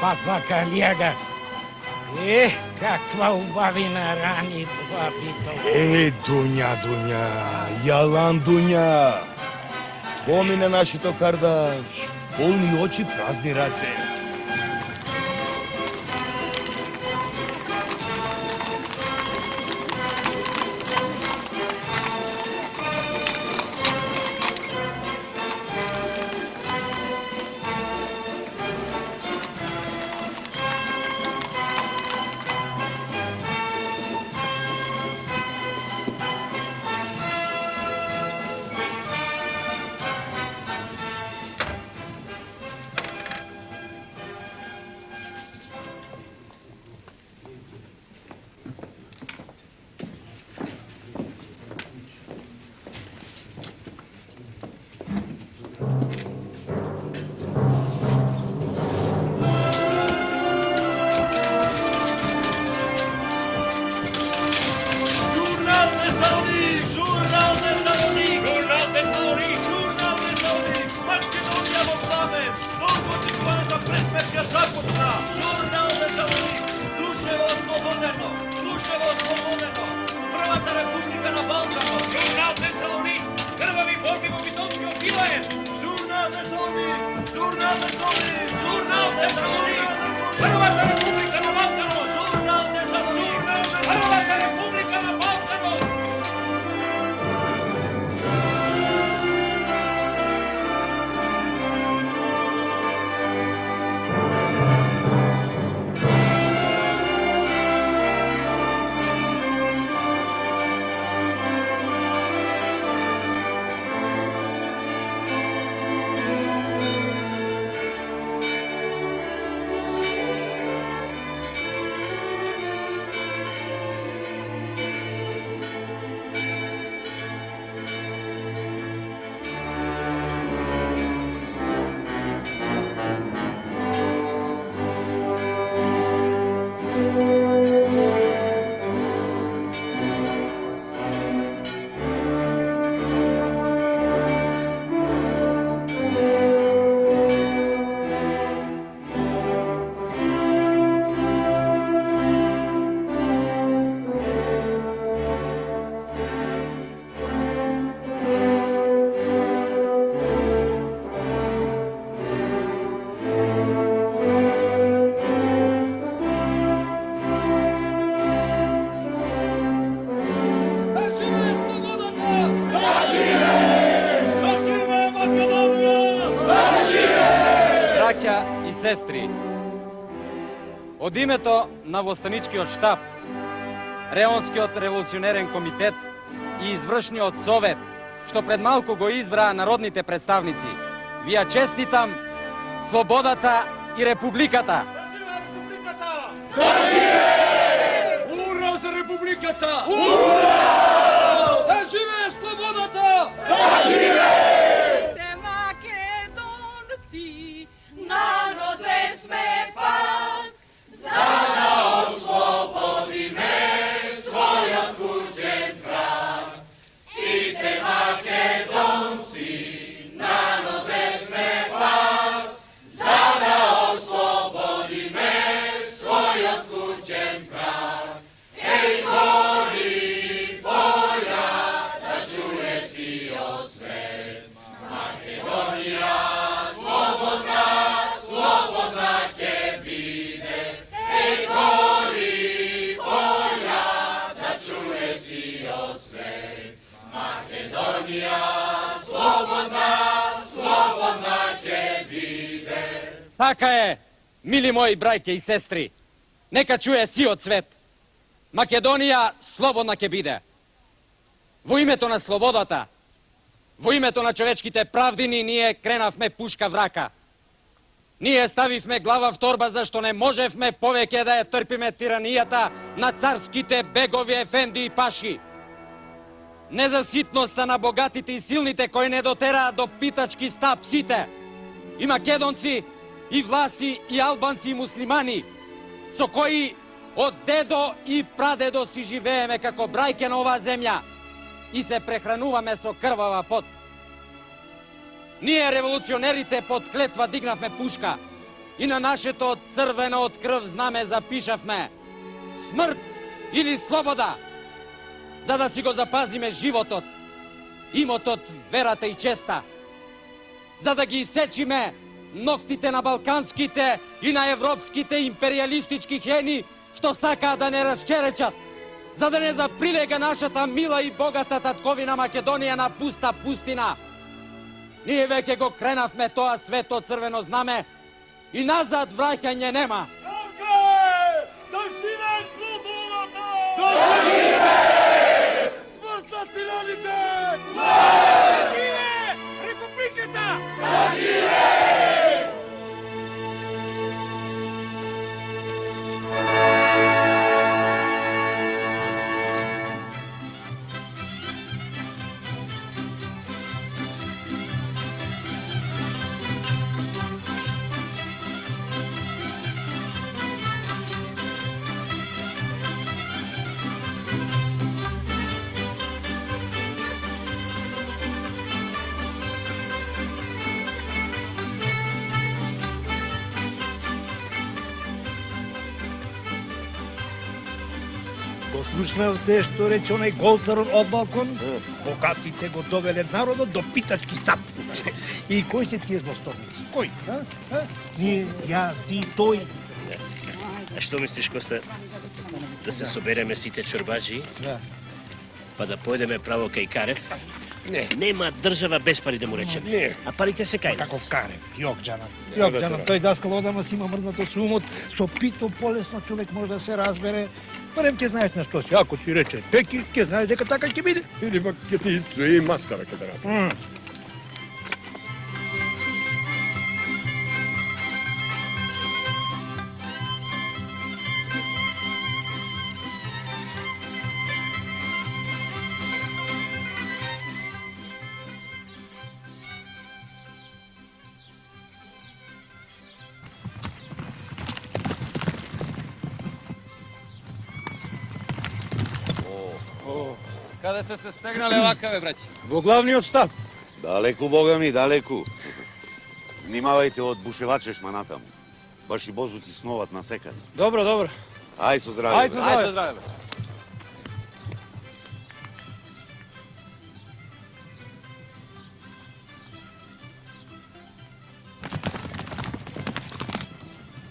патвака лјага. Каква убавина рани това битово. Дуња, јалан Дуња. Помине нашето кардаш, полни очи, празни раце. Сестри, од името на Востаничкиот штаб, Реонскиот револуционерен комитет и Извршниот совет, што пред малку го избраа народните представници, ви ја честитам слободата и републиката. Да живее! Ура за републиката! Ура! Да живее слободата! Да живее! Така е, мили мои брајке и сестри, нека чуе сиот свет. Македонија слободна ќе биде. Во името на слободата, во името на човечките правдини, ние кренавме пушка в рака. Ние ставивме глава в торба зашто не можевме повеќе да ја трпиме тиранијата на царските бегови, ефенди и паши. Не за ситноста на богатите и силните кои не дотераа до питачки ста псите. И македонци, и власи, и албанци, и муслимани, со кои од дедо и прадедо си живееме како брајке на оваа земја и се прехрануваме со крвава пот. Ние, револуционерите, под клетва дигнавме пушка и на нашето црвено од крв знаме запишавме смрт или слобода, за да си го запазиме животот, имотот, верата и честа, за да ги исечиме ноктите на балканските и на европските империалистички хени, што сакаат да не расчеречат, за да не заприлега нашата мила и богата татковина Македонија на пуста пустина. Ние веќе го кренавме тоа свето црвено знаме и назад враќање нема. Да живее слободата! Да живее! Смрт на тираните! Да живее републиката! Да живее! Го слушнавте што рече онај голтарон од балкон? Богатите го довеле народот до питачки стап. И кој се тие збостовници? Кој? Ние, јас, ти, тој. А што мислиш, Коста? Да се собереме сите чорбаджи, Да. па да појдеме право кај Карев? Не. Нема држава без пари да му речеме. Не. А парите се кај Како нас. Карев, Јокџанан. Јокџанан, тој даскал одама си има мрзнато со умот, со пито полесно човек може да се разбере. Барем ќе знаеш на што си, ако си рече теки, ќе знаеш дека така ќе биде. Или пак ќе ти исуе и маскара ќе да направи. Каде сте се стегнале вака, бе, браќи? Во главниот штаб. Далеку, бога ми, далеку. Внимавајте од бушеваче шманатаму. Баш и бозуци сноват на секаде. Добро, добро. Ај со здраве. Ај со бе. здраве. Ајде, здраве, бе.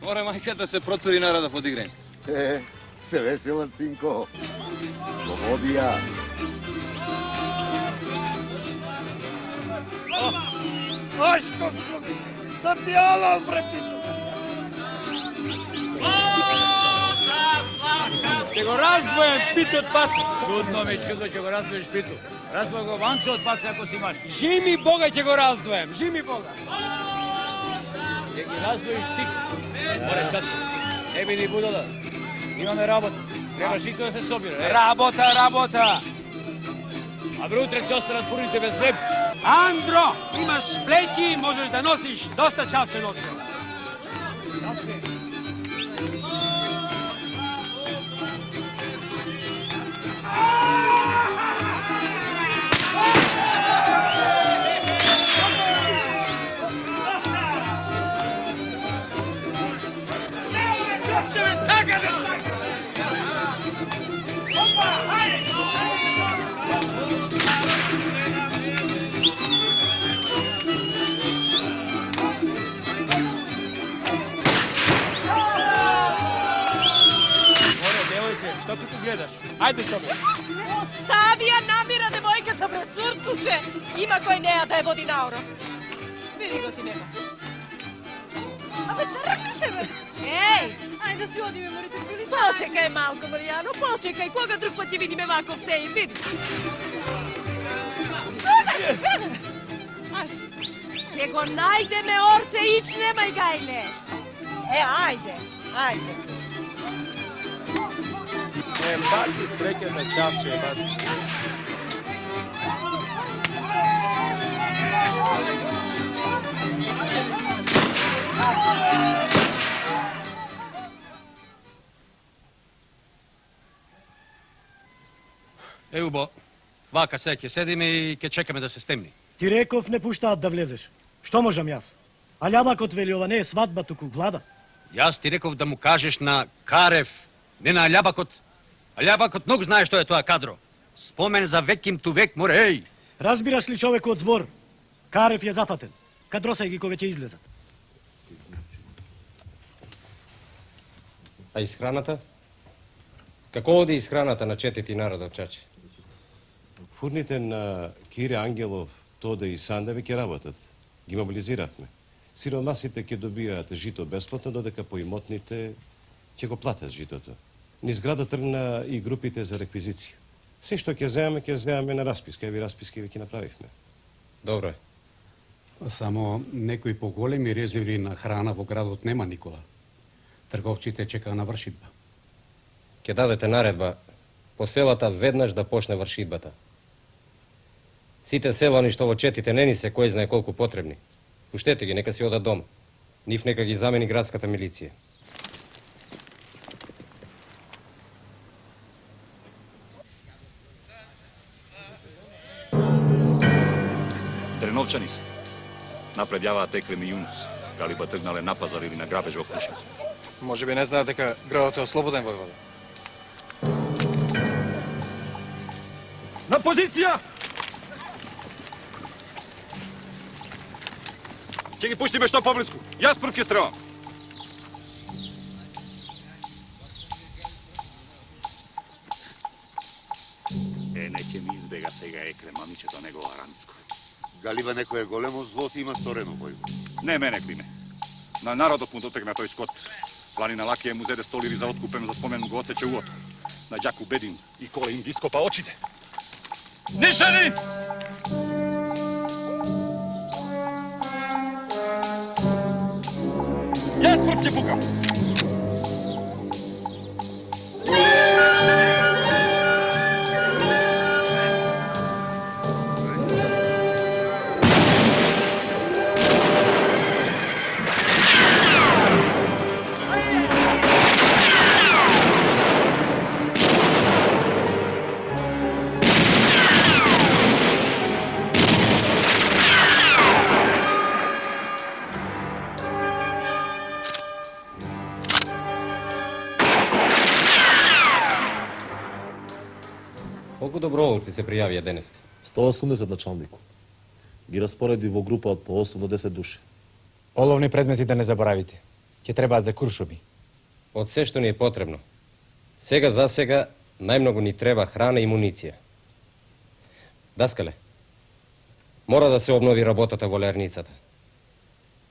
Море мајка да се протури народов од играње. Се весела, синко. Слободија. Ашко суди, да ти алам, брепито. Ќе го раздвоjem пит од паца. Чудно ме чудо ќе го раздвоиш питу. Раздвој го ванчо од паца ако си имаш. Жими Бога ќе го раздвоjem, жими Бога. Ќе ги раздвоиш ти. Море сад се. Не биди будала. Имаме работа. Треба жито да се собира. Работа, работа. А утре ќе останат фурните без хлеб. Андро, имаш плеќи и можеш да носиш. Доста чавче носи. Што ти гледаш? Ајде со мене. Остави ја намира девојката, бре, суртуче. Има кој неа да ја води наоро. Види го ти нема. Абе, тргни се, бе. Еј! Ајде да си одиме, морите били. Почекај малко, Маријано, почекај. Кога друг пат ќе видиме ваков се и види. Ќе го најдеме, орце, ич немај гајле. Ајде, ајде. Бати среќен на чавче, бати. Убо, вака се ќе седиме и ќе чекаме да се стемни. Ти реков не пуштаат да влезеш. Што можам јас? А Љабакот вели ова не е свадба, туку глада. Јас ти реков да му кажеш на Карев, не на Љабакот. А Љабакот многу знае што е тоа кадро. Спомен за веким ту век море, еј! Разбираш ли човекот збор? Карев е зафатен. Кадросај ги кога ќе излезат. А исхраната? Како оди исхраната на четити народот, чаче? Фурните на Кире Ангелов, Тоде и Сандеви ќе работат. Ги мобилизиравме. Сиромасите ќе добијаат жито бесплатно, додека поимотните ќе го платат житото. Низ градот тргна и групите за реквизиција. Се што ќе земаме на расписка. Еви расписки ќе направивме. Добро е. Само некои поголеми резерви на храна во градот нема, Никола. Трговците чекаа на вршидба. Ќе дадете наредба по селата веднаш да почне вршидбата. Сите селани што во четите не ни се кој знае колку потребни. Пуштете ги, нека си одат дома. Нив нека ги замени градската милиција. Треновчани се. Напред јаваат Екрем и Јунус, дали па тргнале на пазар или на грабеж во Крушево. Може би не знаат дека градот е ослободен, војвода. На позиција! Ќе ги пуштиме што поблиску. Јас прв ќе стрелам. Не ќе ми избега сега Екрем, мамичето негово аранско. Галиба некое големо зло ти има сторено, војвод. Не мене, Климе. На народот му дотегна тој скот. Планина Лакија му зеде столири за откупен за спомен го отсече уото. На Ѓаку Бедин и Коле им ги скопа очите. Нишани! Јас прв ќе пукам. Колку доброволци се пријавија денеска? 180 началнику. Ги распореди во група од по 8 до 10 души. Оловни предмети да не заборавите. Ќе требаат за куршуми. Од се што ни е потребно. Сега за сега најмногу ни треба храна и муниција. Даскале, мора да се обнови работата во леарницата.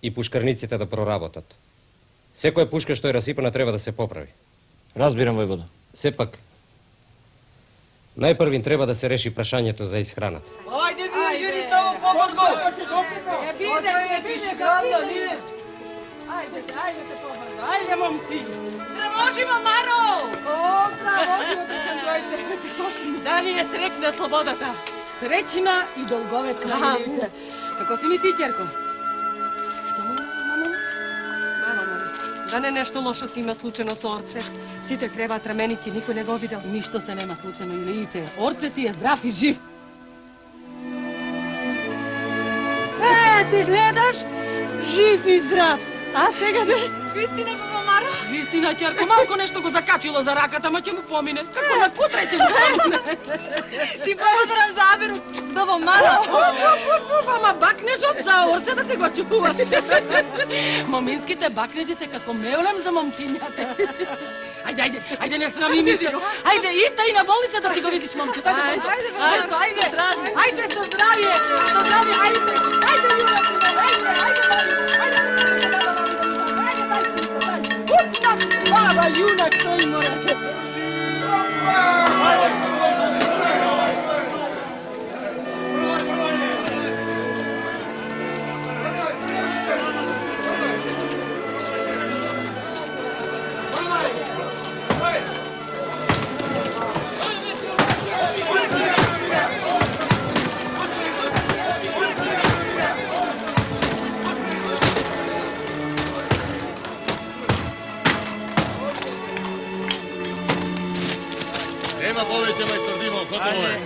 И пушкарниците да проработат. Секоја пушка што е расипана треба да се поправи. Разбирам, војвода. Сепак, најпрвин треба да се реши прашањето за исхраната. Ајде ви, Јури, тамо помогу! Биде, гладно, ние! Ајде те побрзо, ајде, момци! Здравоживо, Маро! О, здравоживо, тешен тројце! Да ни е среќна слободата! Среќна и долговечна, Милице. Како си ми ти, ќерко? Да не нешто лошо си има случено со Орце. Сите креваат раменици, никој не го видел. Ништо се нема случено, Илице. Орце си е здрав и жив. Ти гледаш? Жив и здрав. А сега не? Вистина, баба Мара? Вистина, ќерко, малко нешто го закачило за раката, ма ќе му помине. Како на кутре ќе му помине. Ти поздрав за Аберу, баба Мара. Ама бакнежот за Орце да се го чуваш. Моминските бакнежи се како меулем за момчињата. Ајде, не срами ми се. Ајде, и на болница да си го видиш момчето. Ајде, со здравје. Ајде, Баба, јунак, тој мора. Нема повеќе, мајстор Димо. gotovo je.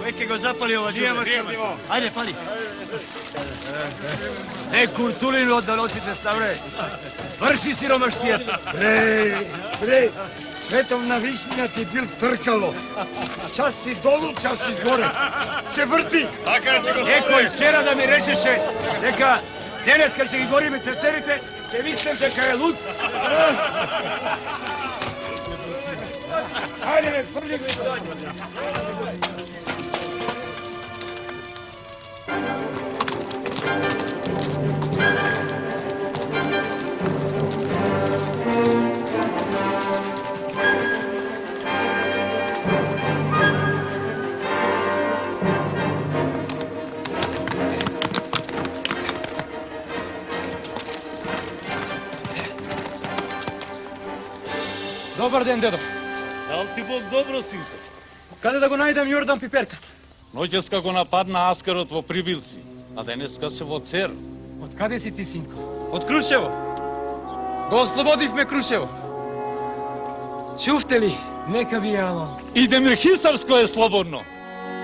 Веќе го запали ова џубе. Ајде, пали. Не куртулину од доносите ставре. Сврши сиромаштијата. Бре, световна вистина ти бил тркало. Час си долу, час си горе. Се врти. Некој вчера да ми речеше дека денеска ќе ги гориме тефтерите, ќе мислам дека е луд. Ајде ме, фрли го и дојде. Добар ден, дедо. Дал ти Бог добро, синко. Каде да го најдам Јордан Пиперка? Ноќеска го нападна Аскарот во Прибилци, а денеска се во Цер. Од каде си ти, синко? Од Крушево. Го ослободивме Крушево. Чувте ли? Нека ви ало. И Демир Хисарско е слободно.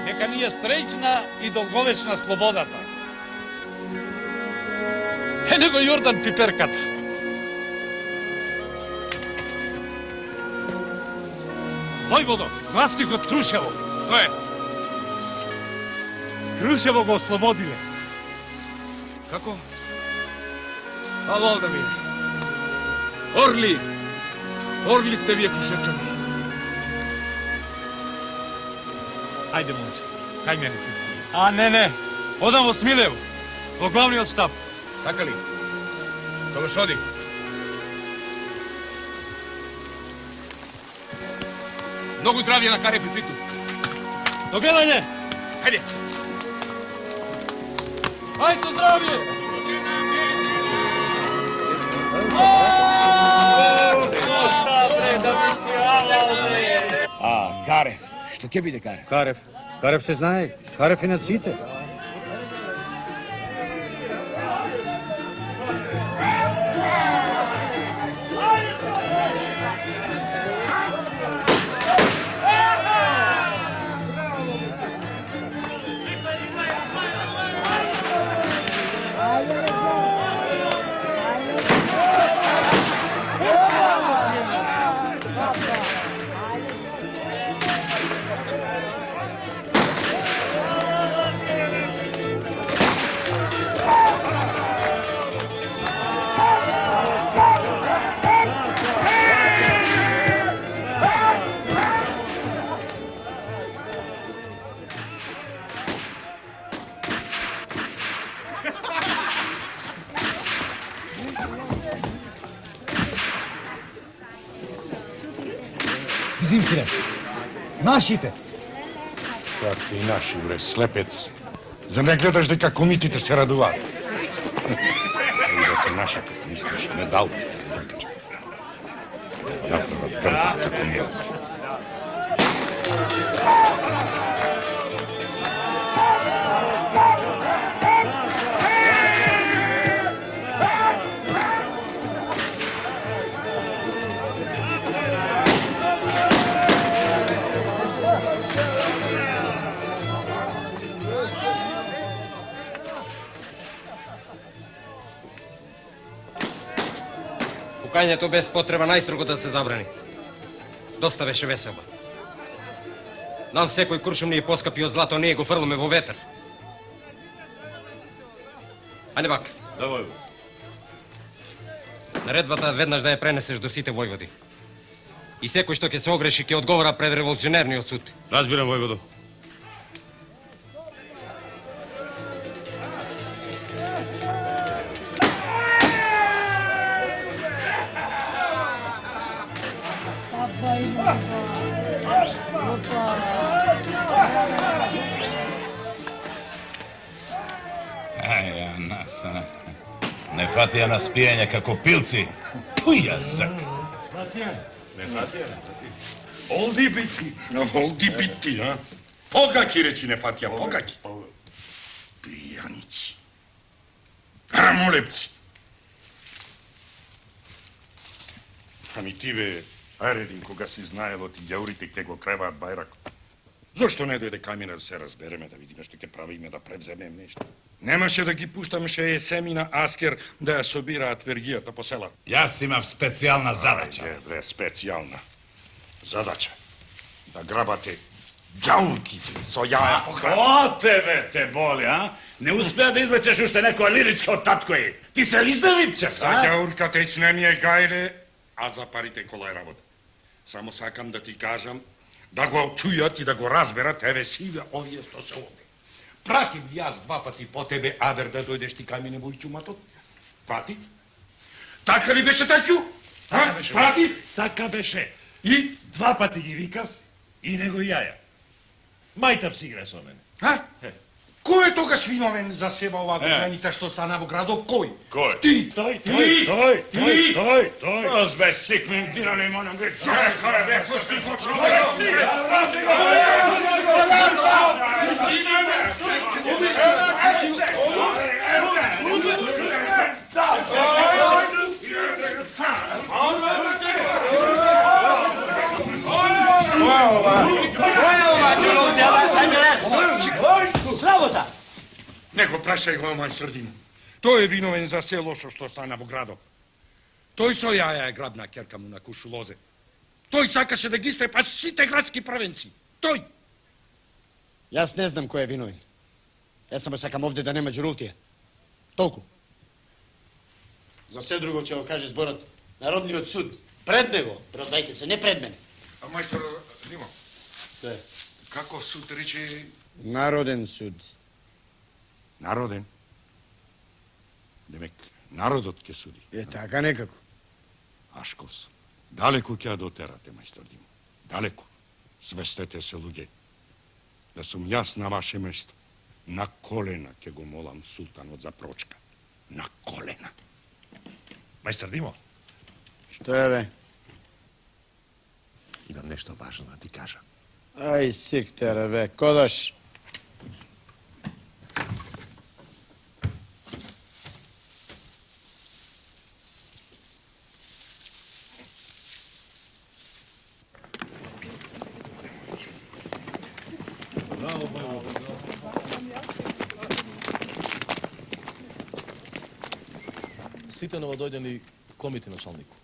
Нека ни е среќна и долговечна слободата. Е него Јордан Пиперката. Војводо, гласник од Крушево. Што е? Крушево го ослободиле. Како? Ало, да ми. Орли! Орли сте вие, Крушевчани. Ајде, момче, кај мене се спи. А, не. Одам во Смилево, во главниот штаб. Така ли? Тогаш оди. Многу здравје на Карев и Питу. До гледање! Хајде! Ајсто здравје! А, Карев. Што ќе биде Карев? Карев се знае. Карев е на сите. Зимкире, нашите. Какви наши, бре, слепец. За не гледаш дека комитите се радуваат? И да се нашите, мислиш, медал да закача. Направат трпат како мијат. Пукањето без потреба најстрого да се забрани. Доста беше веселба. Нам секој куршум ни е поскапи од злато, ние го фрламе во ветер. Ајде бак. Давај. Наредбата веднаш да ја пренесеш до сите војводи. И секој што ќе се огреши ќе одговара пред револуционерниот суд. Разбирам, војводо. Не фатија на спијање како пилци. Пујазак. Не фатија. Олди бити. Олди бити, а? Погаки речи не фатија, погаки. Пијаници. Амулепци. Ами ти бе, Аредин, кога си знаело ти ѓаурите ќе го креваат бајрак. Зошто не дојде кај мене да се разбереме, да видиме што ќе правиме, да превземем нешто? Немаше да ги пуштамше Есемина Аскер да ја собираат вергијата по села. Јас имав специјална задача. Ајде, бре, специјална задача. Да грабате ѓаулките со јаја по храна. О, тебе те боли, а? Не успеа да извлечеш уште некоја лиричка од таткој. Ти се лизне липче, За ѓаулката ич не ми е гајле, а за парите кола е работа. Само сакам да ти кажам, да го чујат и да го разберат, еве сиве овие што се овде. Пратив јас 2 пати по тебе, Авер, да дојдеш ти кај мене во ичуматот? Пратив? Така ли беше таќу? Пратив? Така беше. И 2 пати ги викав и него и јаја. Мајтап си игра со мене. А? Кој е тогаш виновен за себе оваа годиница што стана во градот? Кој? Кој? Ти! Тој. Озбеш сикмен, ти не има нам грече. Сработа! Не го прашај го, мајстор Димо. Тој е виновен за се лошо што стана во градов. Тој со јаја е грабна керка му на Кушулозе. Тој сакаше да ги штепа сите градски правенци. Тој! Јас не знам кој е виновен. Јас само сакам овде да нема џурултија. Толку. За се друго ќе го каже зборот Народниот суд. Пред него, правдајте се, не пред мене. А мајстор Димо, Тоа е. како суд рече? Народен суд. Народен? Демек, народот ќе суди. Е така некако. Ашкос, далеку ќе ја дотерате, мајстор Димо. Далеку. Свестете се, луѓе. Да сум јас на ваше место. На колена ќе го молам султанот за прочка. На колена. Мајстор Димо. Што е, бе? Имам нешто важно да ти кажам. Ај, сиктере, бе, кодаш. Сите новодојдени комити началнику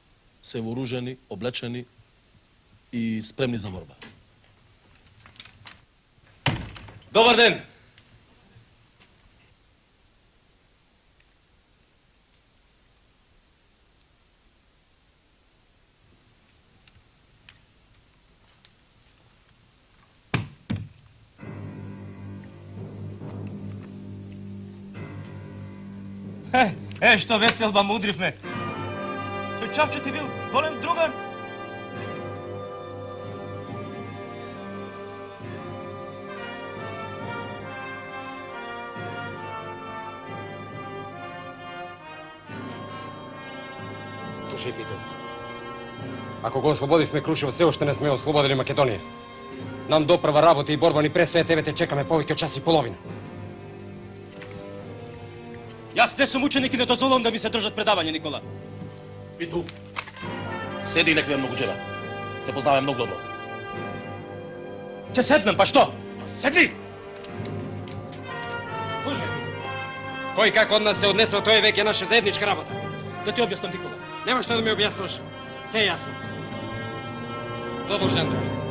се вооружени, облечени и спремни за борба. Добар ден! Што веселба мудривме. Тој Чавчо ти бил голем другар. Слушај, Пито. Ако го ослободивме Крушево, се уште не сме ослободили Македонија. Нам допрва работа и борба ни престоја, тебе те чекаме повеќе од час и половина. Јас не сум ученик и не дозволувам да ми се држат предавање, Никола. Питу, седи и не криве многу джеба. Се познаваме многу добро. Ќе седнам, па што? Седни! Слушај, кој како од нас се однесува, тој е веќе наша заедничка работа. Да ти објаснам, Никола. Нема што да ми објаснуваш. Се е јасно. Продолжи, Андреј.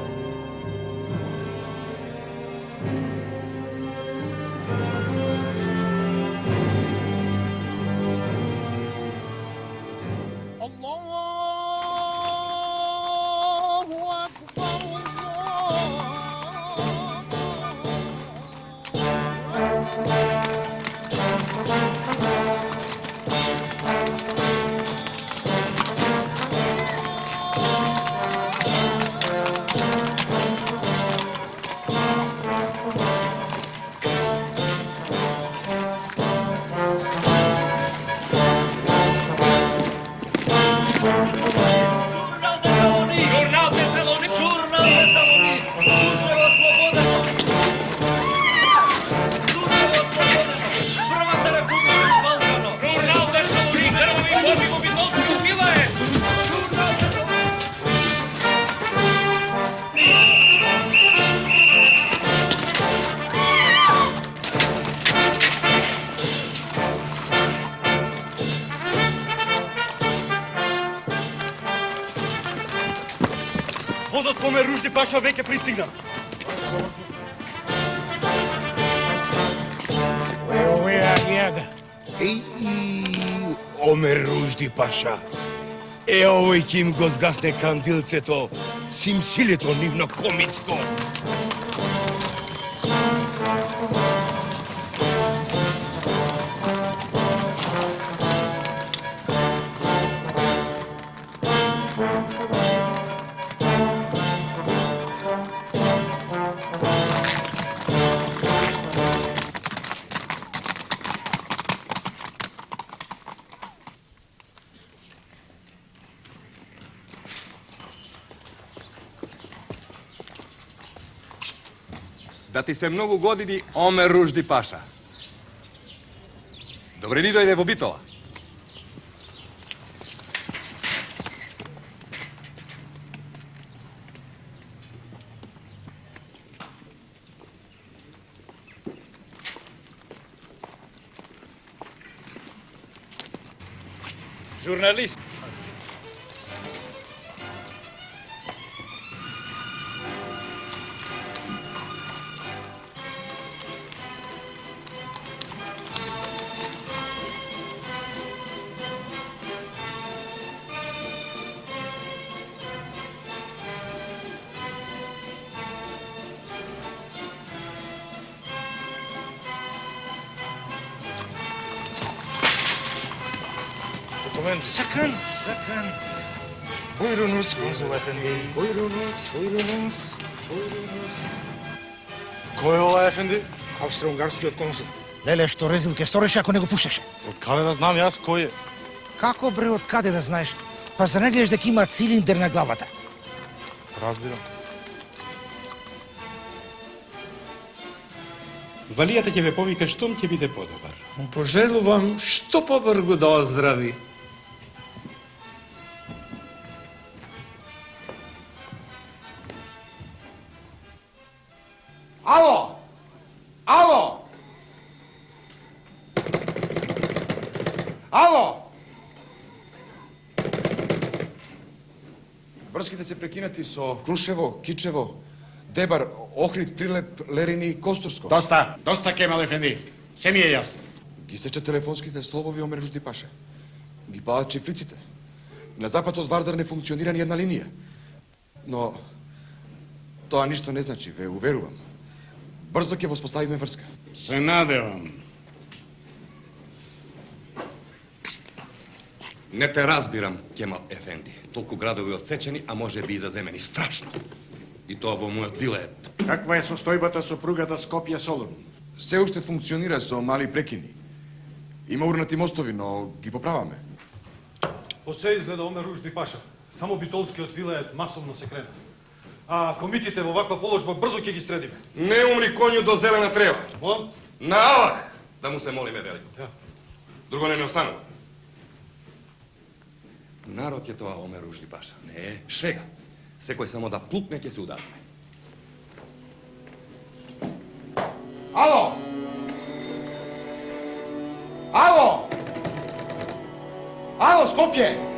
Возот со Омер Ружди Паша веќе пристигна. Evo ja njega. Омер Ружди Паша. Овој ќе им го згасне кандилцето, симсилето нивно комицко. Да ти се многу години, Омер Ружди Паша. Добре ни дојде во Битола. Журналист. Sakın, sakın. Buyurunuz konsul efendi. Buyurunuz, buyurunuz, buyurunuz. Кој е ова, ефенди? Австро-унгарскиот консул. Леле, што резил ке сториш ако не го пушташе? Од каде да знам јас кој е? Како бре, од каде да знаеш? Па за не гледаш дека има цилиндер на главата? Разбирам. Валијата ќе ве повика штом ќе биде подобар. Пожелувам што побргу да оздрави. Ало! Ало! Ало! Врските се прекинати со Крушево, Кичево, Дебар, Охрид, Прилеп, Лерини и Костурско. Доста, доста, Кемал ефенди. Се ми е јасно. Ги сече телефонските слобови Омер Ружди Паша. Ги палат чифлиците. На запад од Вардар не функционира ни една линија. Но тоа ништо не значи, ве уверувам. Брзо ќе воспоставиме врска. Се надевам. Не те разбирам, Кемал ефенди. Толку градови отсечени, а може би и заземени. Страшно. И тоа во мојот вилет. Каква е состојбата со пругата Скопје-Солун? Се уште функционира со мали прекини. Има урнати мостови, но ги поправаме. По се изгледа Омер Ружди Паша. Само битолскиот вилајет масовно се крена. А комитите во ваква положба брзо ќе ги средиме. Не умри конју до зелена трева. Молам? На Аллах да му се молиме велико. Друго не останува. Народ е тоа Омер Ружди Паша. Не е шега. Секој само да плукне ќе се удараме. Ало! Ало! Ало, Скопје!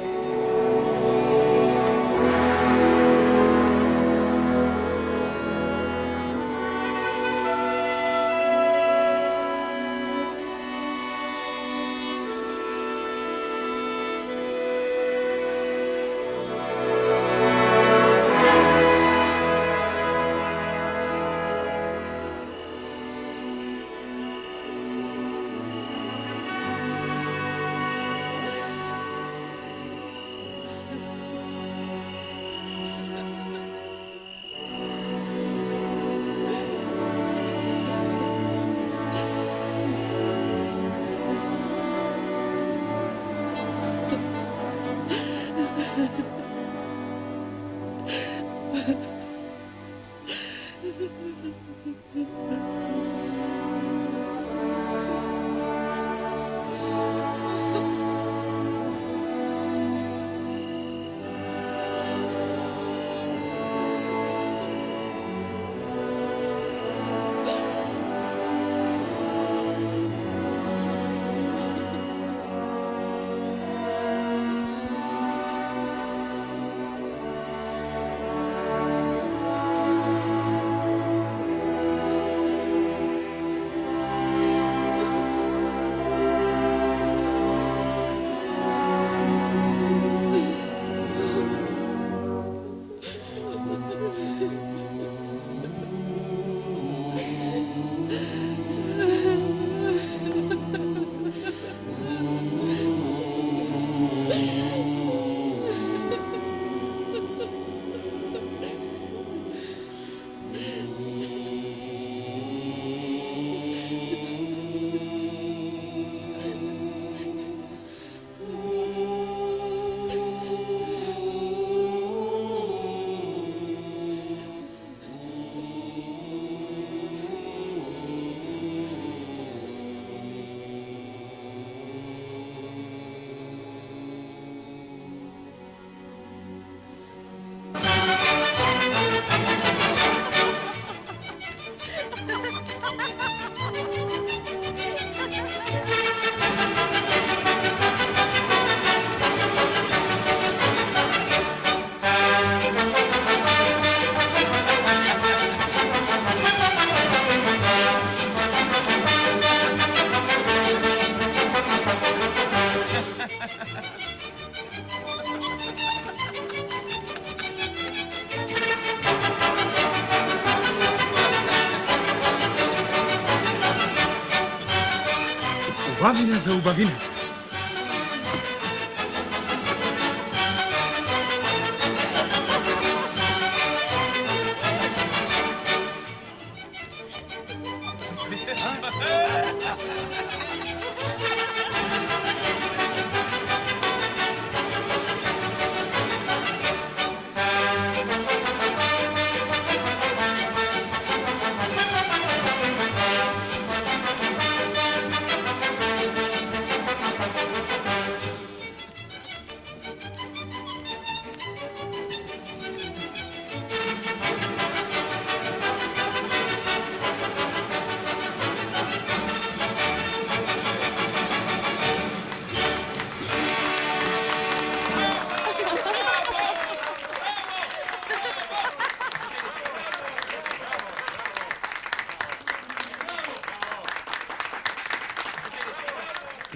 Славина за убавина.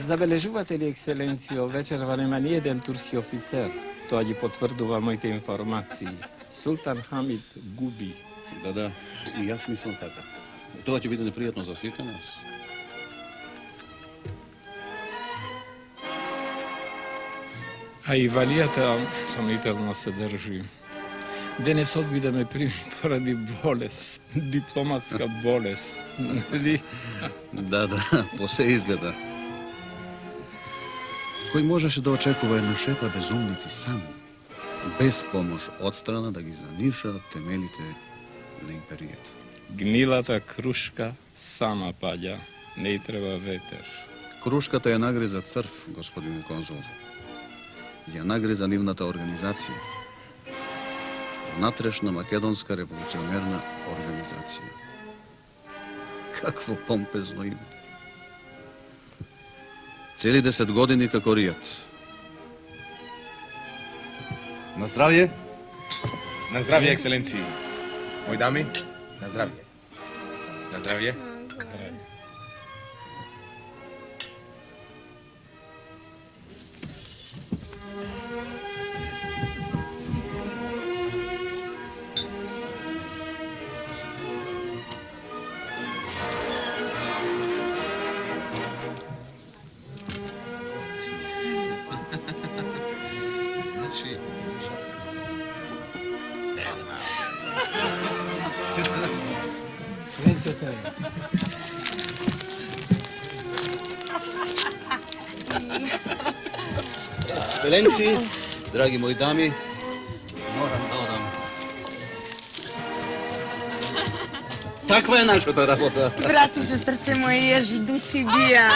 Забележувате ли, ексцеленцио, вечерва нема ни еден турски офицер? Тоа ги потврдува моите информации. Султан Хамид губи. Да, и јас мислам така. Тоа ќе биде непријатно за сите нас. А и валијата сомнително се држи. Денес одби да ме прими поради болест, дипломатска болест, нели? Да, по се изгледа. Кој можеше да очекува една шепа безумници сам, без помош од страна да ги занишаат темелите на империјата. Гнилата крушка сама паѓа, не й треба ветер. Крушката ја нагриза црв, господине конзул. Ја нагриза нивната организација. Натрешна македонска револуционерна организација. Какво помпезно име. Цели 10 години како ријат. На здравје. На здравје, ексцеленции. Мои дами, на здравје. На здравје. Екселенции, драги мои дами, морам да одам. Таква е нашата работа. Брати, сестрце моje, ја жду ти бија.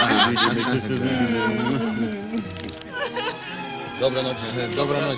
Добра ноќ. Добра ноќ.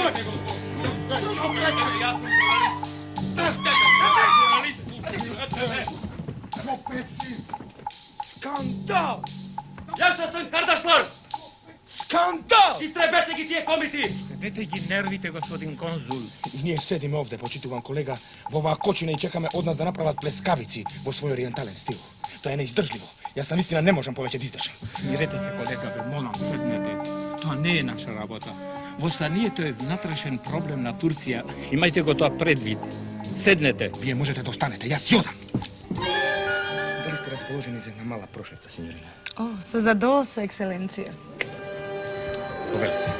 Čuvajte go! Ja sam žurnalist! Držte me! Žurnalist! Pustite me! Skandal! Zašto sam Kardašlar? Skandal! Istrebete gi tije komiti! Istrebete gi nervite, gospodin konzul. I nije sedimo ovde, počituvan kolega, v ova kočina i čekame od nas da napravat pleskavici vo svoj orijentalen stilu. To je neizdržljivo. Ja sam istina ne možem povećati izdržan. Smirete se, kolega, molim, sednete. To не е наша работа. Во Санието е внатрешен проблем на Турција. Имајте го тоа предвид. Седнете. Вие можете да останете, јас си одам. Дали сте расположени за една мала прошетка, сеньорина? О, со задоволство, екселенција. Повелете.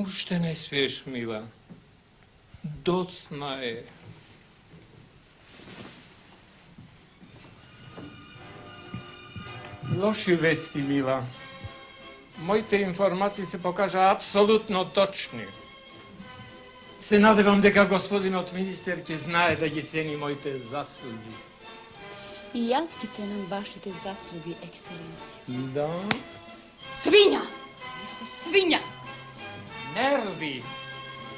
Уште не спиеш, Мила. Доцна е. Лоши вести, Мила. Моите информации се покажа апсолутно точни. Се надевам дека господинот министер ќе знае да ги цени моите заслуги. И јас ги ценам вашите заслуги, екселенција. Да? Свиња! Свиња! Нерви!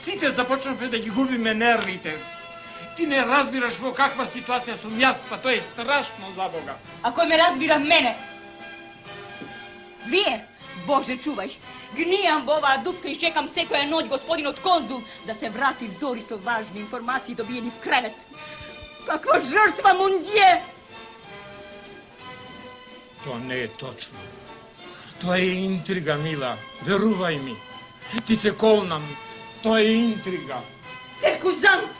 Сите започнавме да ги губиме нервите. Ти не разбираш во каква ситуација сум јас, па тоа е страшно за Бога. А кој ме разбира мене? Вие, Боже, чувај, гнијам во оваа дупка и чекам секоја ноќ господинот конзул да се врати взори со важни информации добиени в кревет. Каква жртва, мондје! Тоа не е точно. Тоа е интрига, Мила. Верувај ми. Ти се колнам. Тоа е интрига. Циркузант!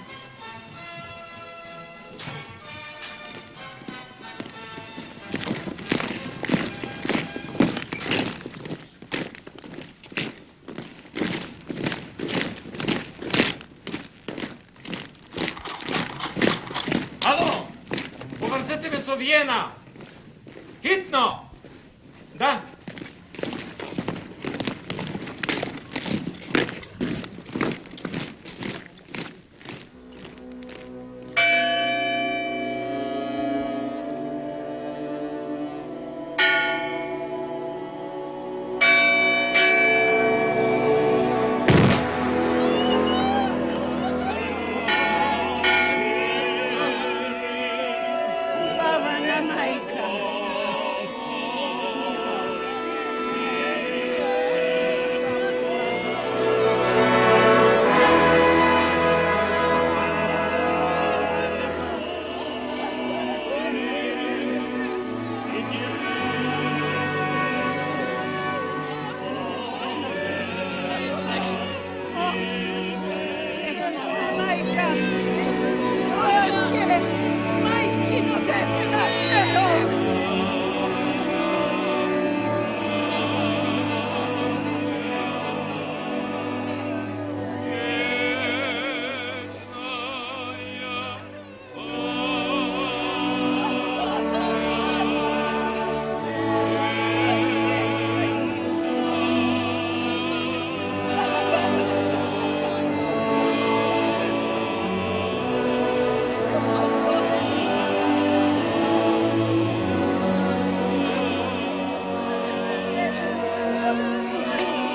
Ало! Поврзете ме со Виена! Хитно! Да?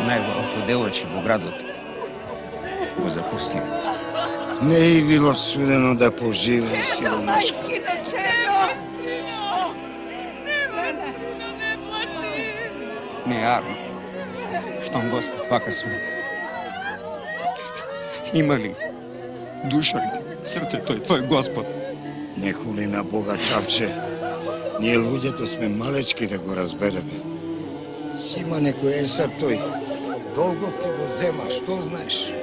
Најгорото девојче во градот го запустив. Не е било судено да поживее сиромашка. Не, Аро. Щом Господ вака сум. Има ли душа ли, срце тој твој Господ? Не хули на Бога, чавче. Ние луѓето сме малечки да го разбереме. Сима некој есар тој. Долго ќе го зема, што знаеш?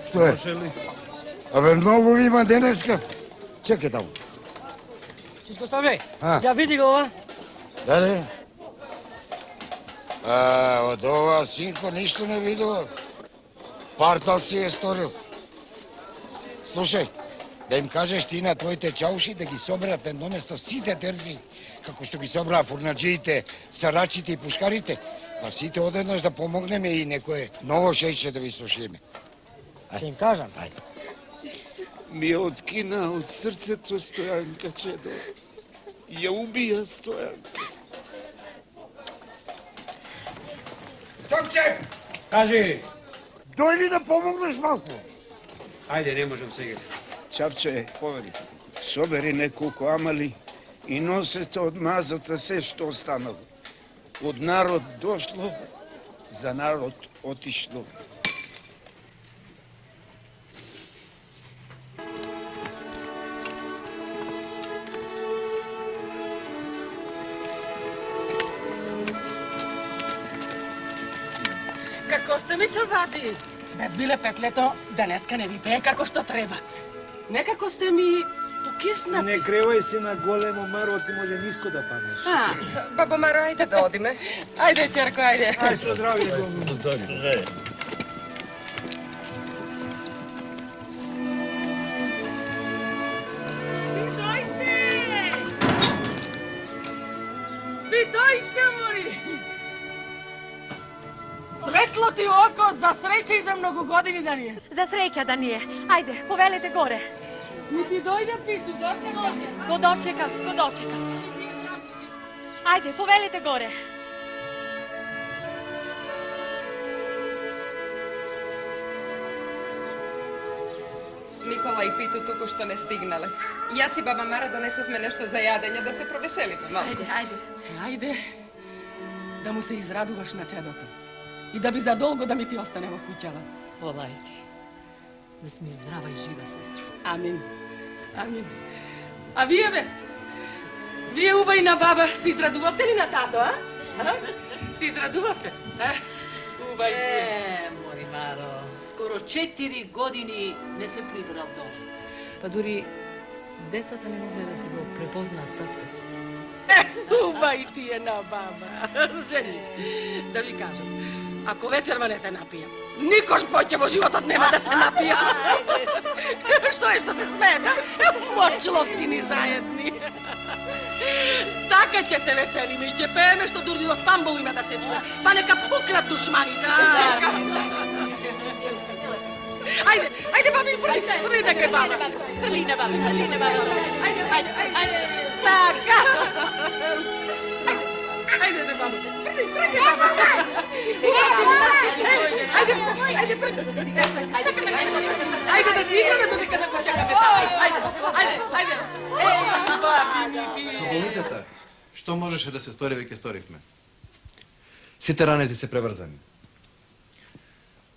Што е? Абе, многу има денеска. Чекай таму. Господаве, А? ја види го ова? Дали? Од ова, синко, ништо не видува. Партал си е сторил. Слушај, да им кажеш ти на твоите чауши да ги соберат едно место сите терзи, како што ги собраа фурнаджиите, сарачите и пушкарите, па сите одеднаш да помогнеме и некое ново шејче да ви слушиме. Ќе им кажам. Ајде. Ми ја откина од срцето Стојанка Чедо. Ја убија Стојанка. Чавче! Кажи! Дојди да помогнеш малку. Ајде, не можам сега. Чавче, повери. Собери неколку амали и носете од мазата се што останало. Од народ дошло, за народ отишло. Како сте ми чорбаджи? Без биле петлето, денеска не ви пее како што треба. Некако сте ми покиснати. Не кревај се на големо, Маро, ти може ниско да паднеш. Бабо Маро, ајде да одиме. Ајде, черко, ајде. Ајде, што здравје. Видојте, мори! Светло ти око, за среќа и за многу години да ни е. За среќа да ни е. Ајде, повелете горе. Ми ти дојде Питу, дочекав. Го дочекав, го дочекав. Ајде, повелете горе. Никола и Питу туку што не стигнале. Јас и баба Мара донесовме нешто за јадење да се провеселиме малку. Ајде, ајде. Ајде, да му се израдуваш на чедото. И да би задолго да ми ти остане во куќава. Полајте. Да сме здрава и жива, сестро. Амин. Амин. А вие, бе? Вие убај на баба, се израдувавте ли на тато, а? Се израдувавте? Убај ти. Мори Маро, скоро 4 години не се прибрал дома. Па дури децата не могле да си го препознаат татко си. Убај ти е на баба. Жени, да ви кажам, ако вечерва не се напијам, никош поќе во животот нема да се напијам. Што е што се смее, да? Мочловци ни заедни. Така ќе се веселиме и ќе пееме што дури до Стамбул има да се чуе. Па нека пукнат душманите. Ајде, ајде, баби, фрли нека баба. Фрлине, баби, фрлине, баби. Ајде, ајде, ајде. Така. Ајде, бе, баба. Фрли, баба. Ајде да си играме додека да го чекаме таа. Ајде, ајде. Баби ми пие. Со болницата, што можеше да се стори, веќе сторивме. Сите ранети се преврзани.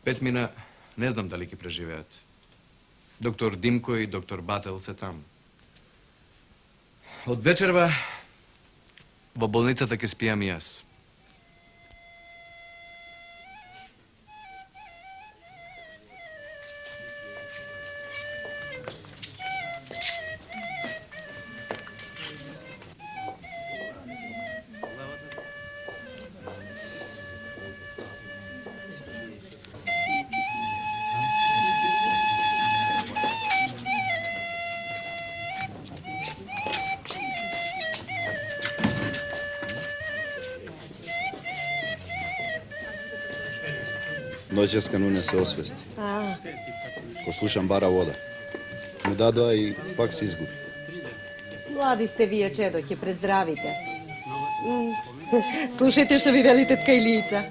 Петмина, не знам дали ќе преживеат. Доктор Димко и доктор Бател се таму. Од вечерва во болницата ќе спијам и јас. Noćeska ne se osvesti. A, Ko slušam bara voda. Mu dadva i pak se izgubi. mladi ste vi, čedo, ke prezdravite. Slušajte što vi velite tkajlica.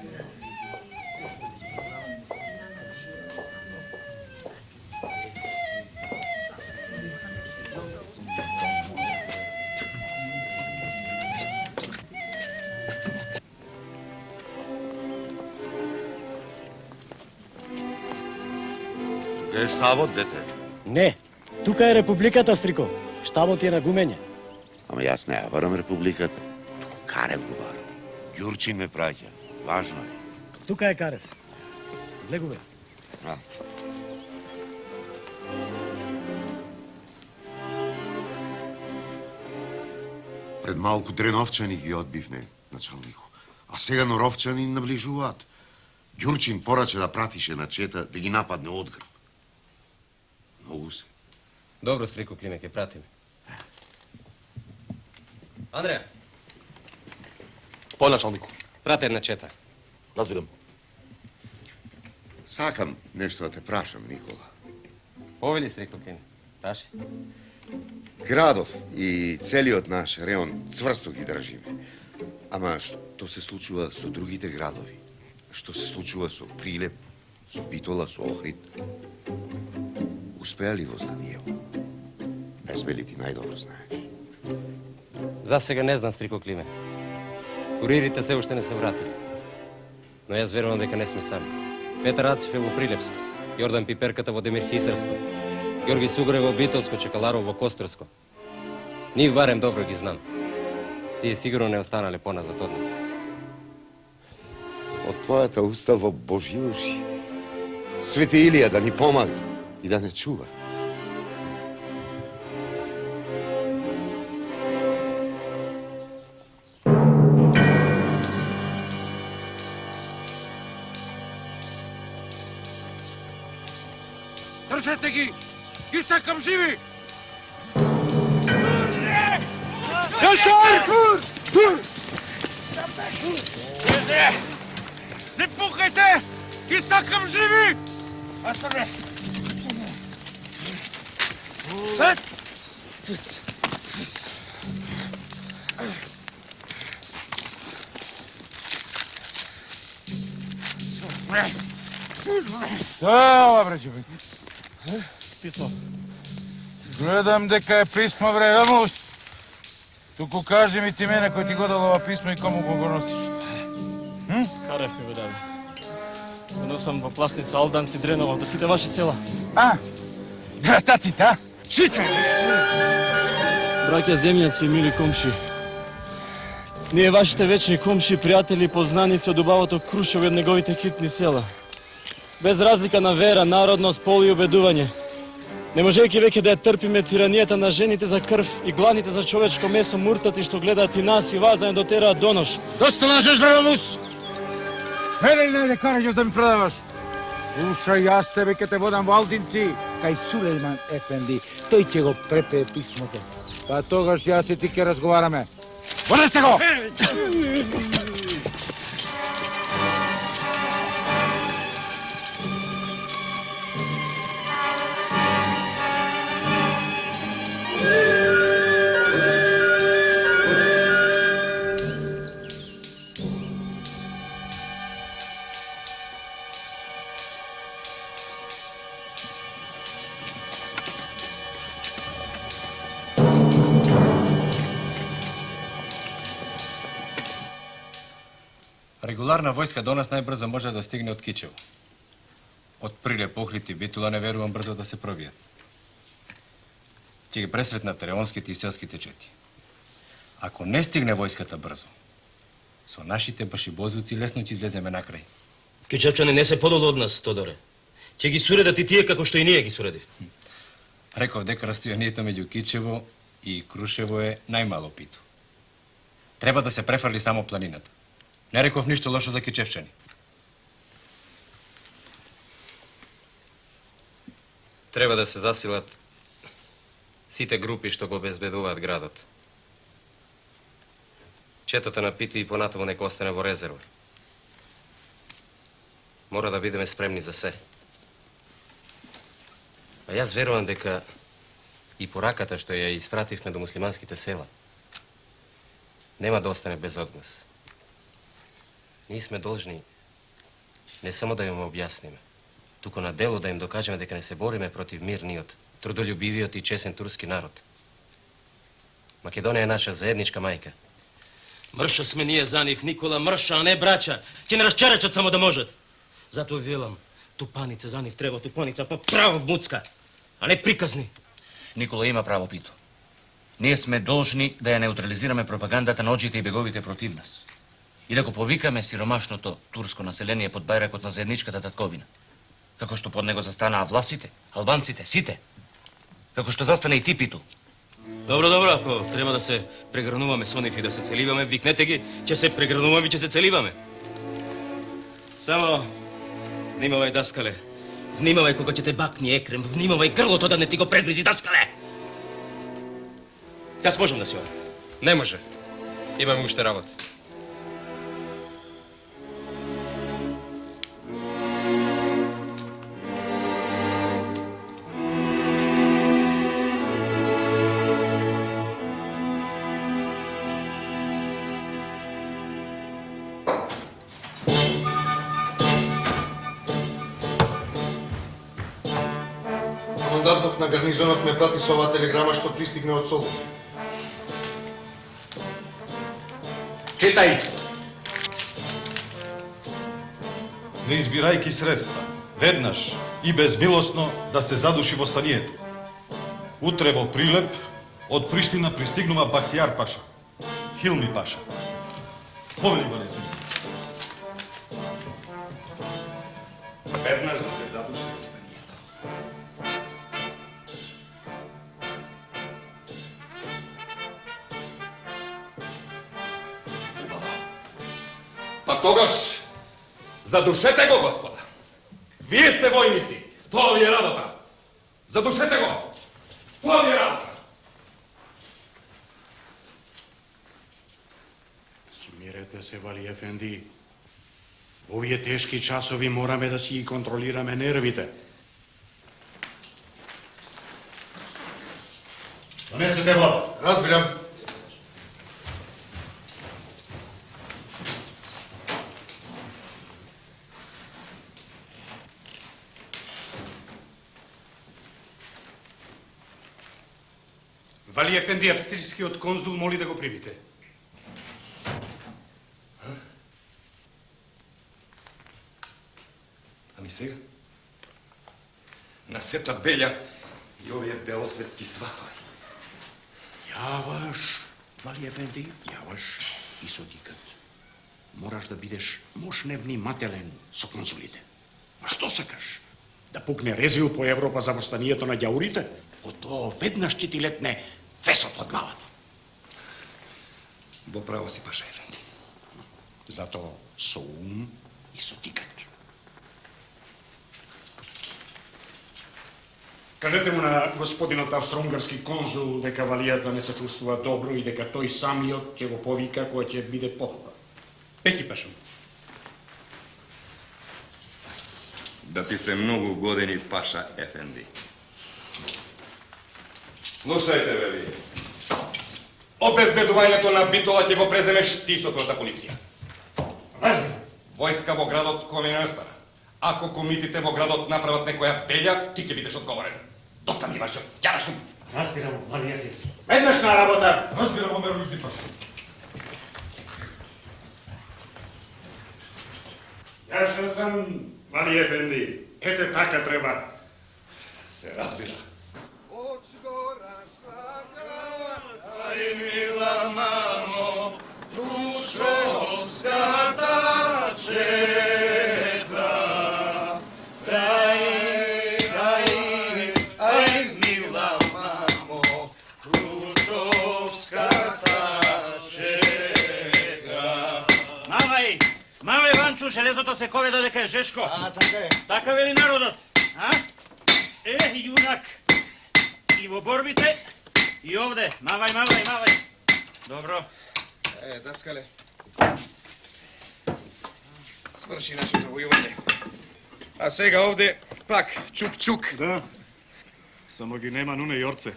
Кај е штабот, дете? Не, тука е републиката, стрико. Штабот е на гумење. Ама јас не ја барам републиката. Туку Карев го барам. Ѓурчин ме праќа. Важно е. Тука е Карев. Глегуве. А. Пред малку Дреновчани ги одбивне началнику. А сега Норовчани наближуваат. Ѓурчин пораче да пратише на чета да ги нападне одгрб. Многу се. Добро, стрико Климе, ќе пратиме. Андреја. Поначалнику. Прати една чета. Разбирам. Сакам нешто да те прашам, Никола. Повели, стрико Климе. Праши. Градов и целиот наш реон цврсто ги држиме. Ама што се случува со другите градови? Што се случува со Прилеп, со Битола, со Охрид? Успеа ли во Зданиево? Безбе ли ти најдобро знаеш? За сега не знам, стрико Климе. Куририте се уште не се вратили. Но јас верувам дека не сме сами. Петар Ациф е во Прилепско, Јордан Пиперката во Демир Хисарско, Јорги Сугрев во Битолско, Чекаларов во Кострско. Нив барем добро ги знам. Тие сигурно не останале поназад од нас. Од твојата уста во Божји уши. Свети Илија да ни помага и да не чува. Држете ги! Ги сакам живи! Јашар! Не пухайте! Ги сакам живи! Астрне! Сец! Да, ова бре, човек. Писмо. Гледам дека е писмо, бре, Амус. Туку кажи ми ти мене кој ти го дал ова писмо и кому го носиш. Карев ми го даде. Го носам во Пласница, Алданци, Дреново, до сите ваши села. А, гратаците, а? Шите! Браќа земјаци и мили комши. Ние вашите вечни комши, пријатели и познаници од убавото Крушево и од неговите хитни села. Без разлика на вера, народност, пол и убедување. Не можејќи веќе да ја трпиме тиранијата на жените за крв и гладните за човечко месо, муртати што гледаат и нас и вас да не дотераат до нож. Доста лажеш, бре, Амус! Мене ли не караѓаш да ми продаваш? Слушај, јас тебе ке те водам во Алдинци, кај Сулейман Ефенди. Тој ќе го препее писмото. Па тогаш јас и ти ќе разговараме. Водете го! Регуларна војска до нас најбрзо може да стигне од Кичево. Од Прилеп, Охрид и Битола не верувам брзо да се пробијат. Ќе ги пресретнат реонските и селските чети. Ако не стигне војската брзо, со нашите башибозуци лесно ќе излеземе накрај. Кичевчани не се подолу од нас, Тодоре. Ќе ги суредат и тие како што и ние ги суредив. Реков дека растојанието меѓу Кичево и Крушево е најмало питу. Треба да се префрли само планината. Не реков ништо лошо за кичевчани. Треба да се засилат сите групи што го обезбедуваат градот. Четата на Питу и понатаму нека остане во резерва. Мора да бидеме спремни за се. А јас верувам дека и пораката што ја испративме до муслиманските села нема да остане без одглас. Ние сме должни не само да им објасниме, туку на дело да им докажеме дека не се бориме против мирниот, трудолюбивиот и чесен турски народ. Македонија е наша заедничка мајка. Мрша сме ние за нив, Никола, мрша, а не брача. Ќе не разчарачат само да можат. Затоа велам, тупаница за нив треба тупаница, па право вмуцка, а не приказни. Никола има право, Пито. Ние сме должни да ја неутрализираме пропагандата на оджите и беговите против нас. И да го повикаме сиромашното турско население под бајракот на заедничката татковина. Како што под него застанаа власите, албанците, сите. Како што застане и ти, Пито. Добро, добро, ако треба да се прегрануваме со нив и да се целиваме, викнете ги, ќе се прегрануваме и ќе се целиваме. Само внимавај, даскале. Внимавај кога ќе те бакни Екрем, внимавај грлото да не ти го прегризи, даскале. Јас можам да си одам. Не може. Имаме уште работа. Командантот на гарнизонот ме прати со оваа телеграма што пристигне од Солун. Читај! Не избирајки средства, веднаш и безмилосно да се задуши востанието. Утре во Прилеп од Приштина пристигнува Бахтијар Паша, Хилми Паша. Повели го неки. Веднаш да се задуши востанието. Па тогаш, задушете го, господа! Вие сте војници! Тоа ви е работа! Задушете го! Тоа ви е работа! Смирете се, Вали Ефенди. Во овие тешки часови мораме да си ги контролираме нервите. Донесете вода. Разбирам. Вали Ефенди, австрийскиот конзул моли да го примите. Ами сега? На сета белја и овие белосветски сватови. Јаваш, Вали Ефенди, јаваш и содикат. Мораш да бидеш мош невнимателен со конзулите. А што сакаш? Да пукне резил по Европа за востанието на ѓаурите? Ото веднаш ќе ти летне фесот од главата. Во право си, Паша Ефенди. Зато со ум и со тикат. Кажете му на господинот австро-унгарски конзул дека валијата не се чувствува добро и дека тој самиот ќе го повика кога ќе биде потреба. Пеки, Пашам. Да ти се многу години, Паша Ефенди. Слушајте, вели. Обезбедувањето на Битола ќе го преземеш ти со твојата полиција. Војска во градот кој не остана. Ако комитите во градот направат некоја белја, ти ќе бидеш одговорен. Доста ми имаш, јарашум. Разбирам, Вали Ефенди. Веднаш на работа! Разбирам, ome ружди, Паша. Јаш сам, Вали Ефенди. Ете така треба. Се разбира. Ай, мила мамо, Грушовската чета. Ай, мила мамо, Грушовската чета. Мавај, Ванчу, железото се коведа дека е Жешко. А, така е. Така вели народот. А? Јунак. И во борбите, и овде. Мавај. Добро. Даскале. Сврши нашето војување. А сега овде пак чук-чук. Да. Само ги нема нуне јорце.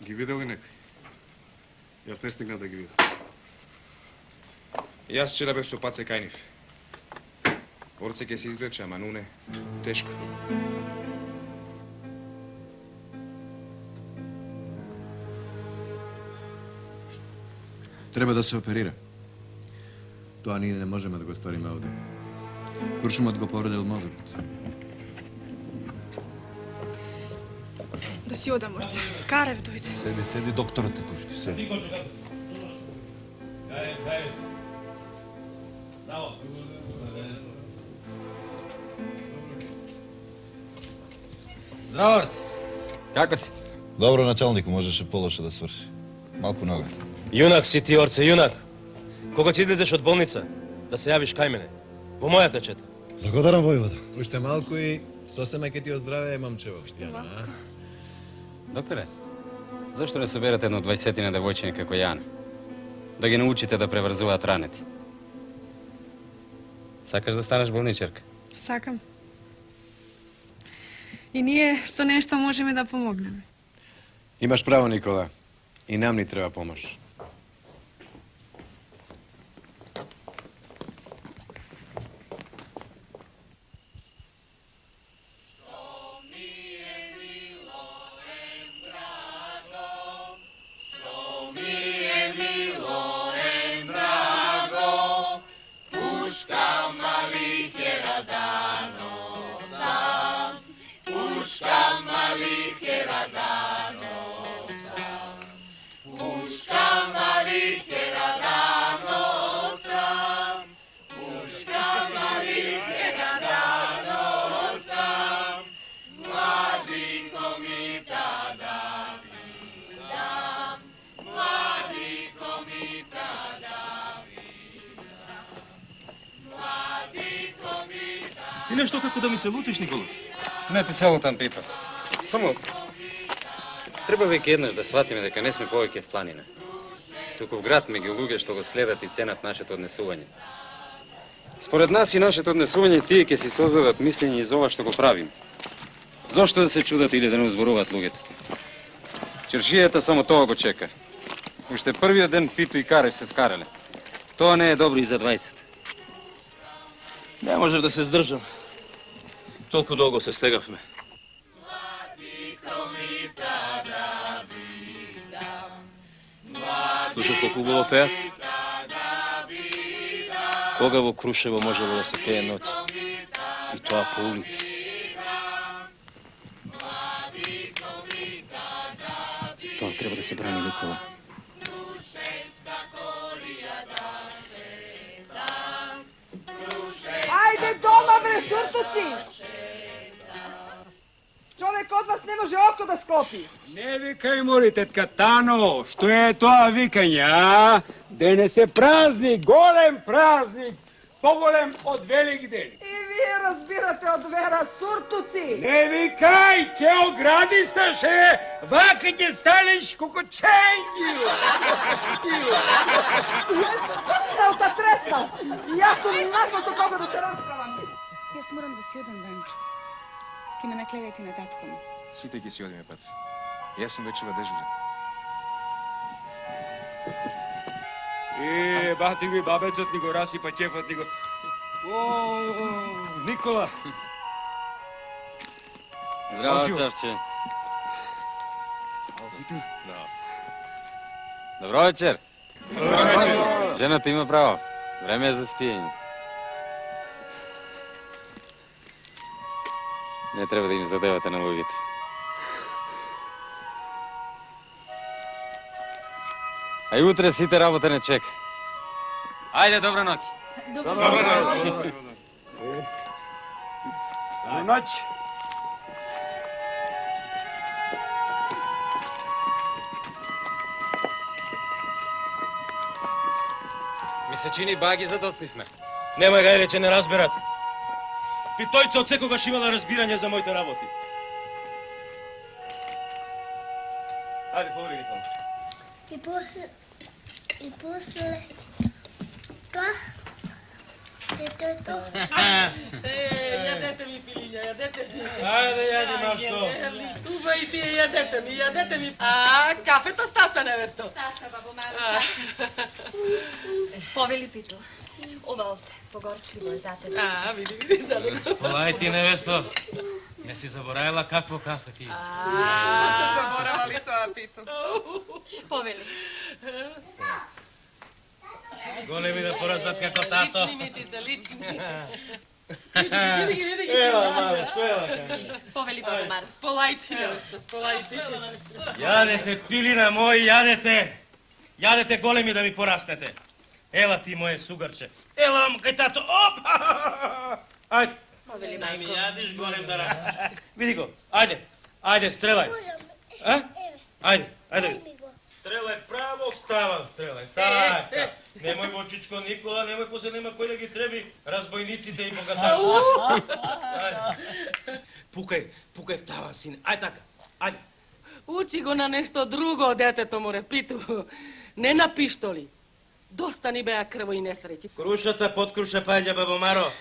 Ги видел ли некој? Јас не стигна да ги видам. Јас вчера бев со Паце кај нив. Орце ќе се излече, ама нуне тешко. Треба да се оперира. Тоа ние не можеме да го сториме овде. Куршумот го повредил мозокот. Да си одам, орце. Карев дојде. Седи, докторот те пушти, седи. Здраво, орце. Како си? Добро, началнику, можеше полоше да сврши. Малку нога. Јунак си ти, орце, јунак. Кога ќе излезеш од болница, да се јавиш кај мене. Во мојата чета. Благодарам, војвода. Уште малку и сосема ќе ти оздравее момчево, Јана, а? Докторе, зашто не соберете едно 20-тина девојчиња како Јана? Да ги научите да преврзуваат ранети. Сакаш да станеш болничарка? Сакам. И ние со нешто можеме да помогнеме. Имаш право, Никола. И нам ни треба помош. Ти нешто како да ми се лутиш, Никола? Не ти се лутам, Пипа. Само треба веќе еднаш да сватиме дека не сме повеќе в планина. Туку в град меѓу луѓе што го следат и ценат нашето однесување. Според нас и нашето однесување тие ќе си создадат мислење и за ова што го правим. Зошто да се чудат или да не узборуваат луѓето? Чаршијата само тоа го чека. Уште првиот ден Пито и Карев се скарале. Тоа не е добро и за двајцата. Не можев да се здржам. Толку долго се стегавме. Слушаш колку убаво пеат? Кога во Крушево можело да се пее ноќ? И тоа по улици. Тоа треба да се брани, Никола. Ајде дома, бре, сурчуци! Човек од вас не може око да склопи. Не викај, моли, тетка Тано, што е тоа викање, а? Денес е празник, голем празник, поголем од Велик ден. И вие разбирате од вера, суртуци! Не викај, ќе огради се, ше, вака ќе станеш кукучењи. Селта тресна, и јас сум нашла со кого да се расправам. Јас морам да си одам, Данчо. Ке ме наклевете на татко ми. Сите ќе си одиме, Паце. Јас сум вечера дежурен. Бати го и бабецот ни го расипа, ќефот ни го... О, Никола! Здраво, Чавче. Добро вечер. Добро вечер. Жената има право. Време е за спиење. Не треба да им задевате на луѓето. А и утре сите работа не чека. Ајде, добра ноќ. Добра ноќ. Добра ноќ. Ми се чини баги задоснивме. Нема гајле, че не разберат. Питојца од секогаш имала разбирање за моите работи. Ајде, поври, Никола. И после тоа Детето. Јадете ми, пилиња, јадете ми. Ајде, јади, Машко. Туба и тие, јадете ми. А, кафето стаса, невесто? Стаса, бабо Маро. Повели Пито. Ова овде, погорчливо е за тебе. А, види, за него. Сполај ти, невесто. Не си заборавила какво кафе пи. Па се заборавали тоа, Пито. Повели. Големи да пораснат како тато. Лични ми ти се, лични. Види ги. Ела, Маречко, ела. Повели, бабо Маро. Сполај ти, невесто, сполај ти. Јадете, пилина мои, јадете. Јадете големи да ми пораснете. Ела ти, моje сугарче. Ела вам кај тато. Оп! Ајде. Повели, Да ми мајко. јадиш голем да растеш. Види го. Ајде. Ајде, стрелај. А? Ајде. Стрелај право в таван, стрелај. Така. Немој во Чичко Никола, немој после нема кој да ги треби разбойниците и богатарите. Пукај в таван, сине. Ајде така. Ајде. Учи го на нешто друго, детето море, Питу. Не на пиштоли. Доста ни беа крво и несреќи. Крушата под круша паѓа, бабо Маро.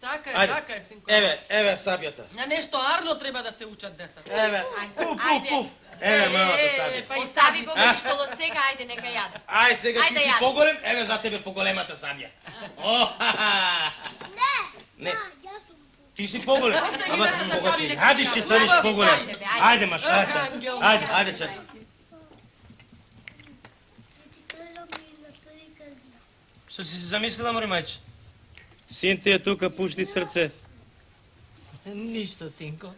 Така е, синко. Еве сабјата. На нешто арно треба да се учат децата. Еве, пуф. Еве малата сабја. Па и Остави го саби. пиштолот сега, ајде нека јаде. Ај сега ти Ајде, си јаде. поголем, еве за тебе поголемата сабја. Не. Ти си поголем. Ама кога ќе јадиш ќе станеш поголем. Ајде машката. Ајде чекай. Што си се замислила, мори мајче? Син ти е тука, пушти срце. Ништо, синко.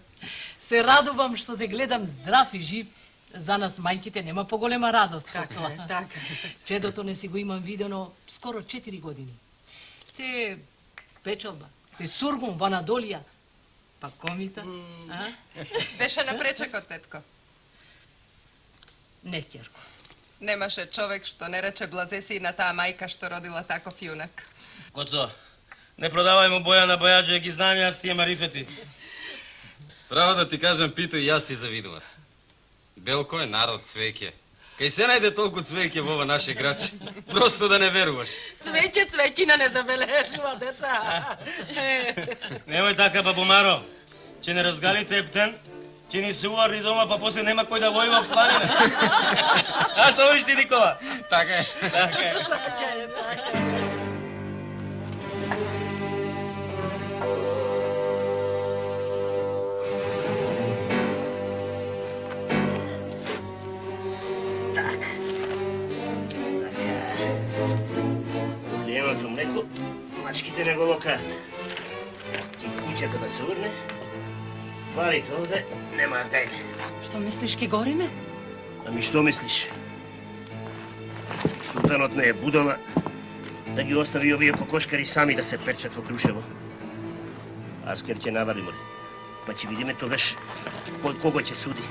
Се радувам што те гледам здрав и жив. За нас мајките нема поголема радост како тоа. Така. Чедото не си го имам видено скоро 4 години. Те печалба, те сургум, ванадолија, па комита, а? Беше на пречекот, тетко. Не, ќерко. Немаше човек што не рече блазе си на таа мајка што родила таков јунак. Коцо, не продавај му боја на бојаđe, ги знам јас тие марифети. Право да ти кажам, Пито, и јас ти завидував. Белко е народ цвеќе. Кај се најде толку цвеќе во ова наше граче. Просто да не веруваш. Цвеќина не забележува, деца. Немој така, бабо Маро. Ќе не разгалите ептен, ќе ни се уварни дома, па после нема кој да војува в планина. А што видиш ти, Никола? Така е. Така е. Лиевото млеко, мачките не го локаат. И куќата да се урне, парите овде немаат гајле. Што мислиш, ке гориме? Ами што мислиш? Султанот не е будала да ги остави овие кокошкари сами да се перчат во Крушево. Аскер ќе навали море. Па ќе видиме тогаш кој кого ќе суди.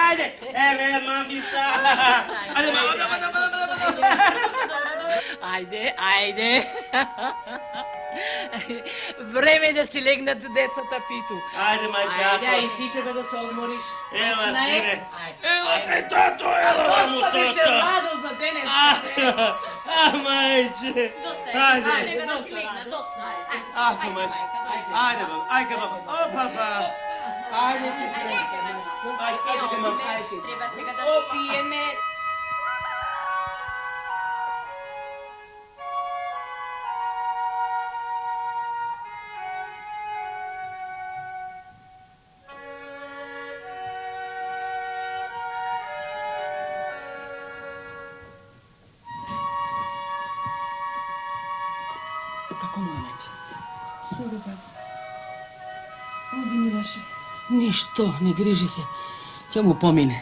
Ајде, еве мамица. Ајде, Ајде. Време е да си легнат децата, Питу. Ајде, мајка. Ајде, и ти треба да се одмориш. Ева, сине. Ела кај тато, ела му Доста беше тато. радо за денес. мајче. Ајде. Треба да си легна, доцна. Ако, мајче. Ајде, баба. Ајка, баба. О, папа. Ајде, ти се. Ајде, мама. Треба сега да спиеме. Како моја мајче? Себе заза. Оди ми наше. Ништо, не грижи се. Ќе му помине.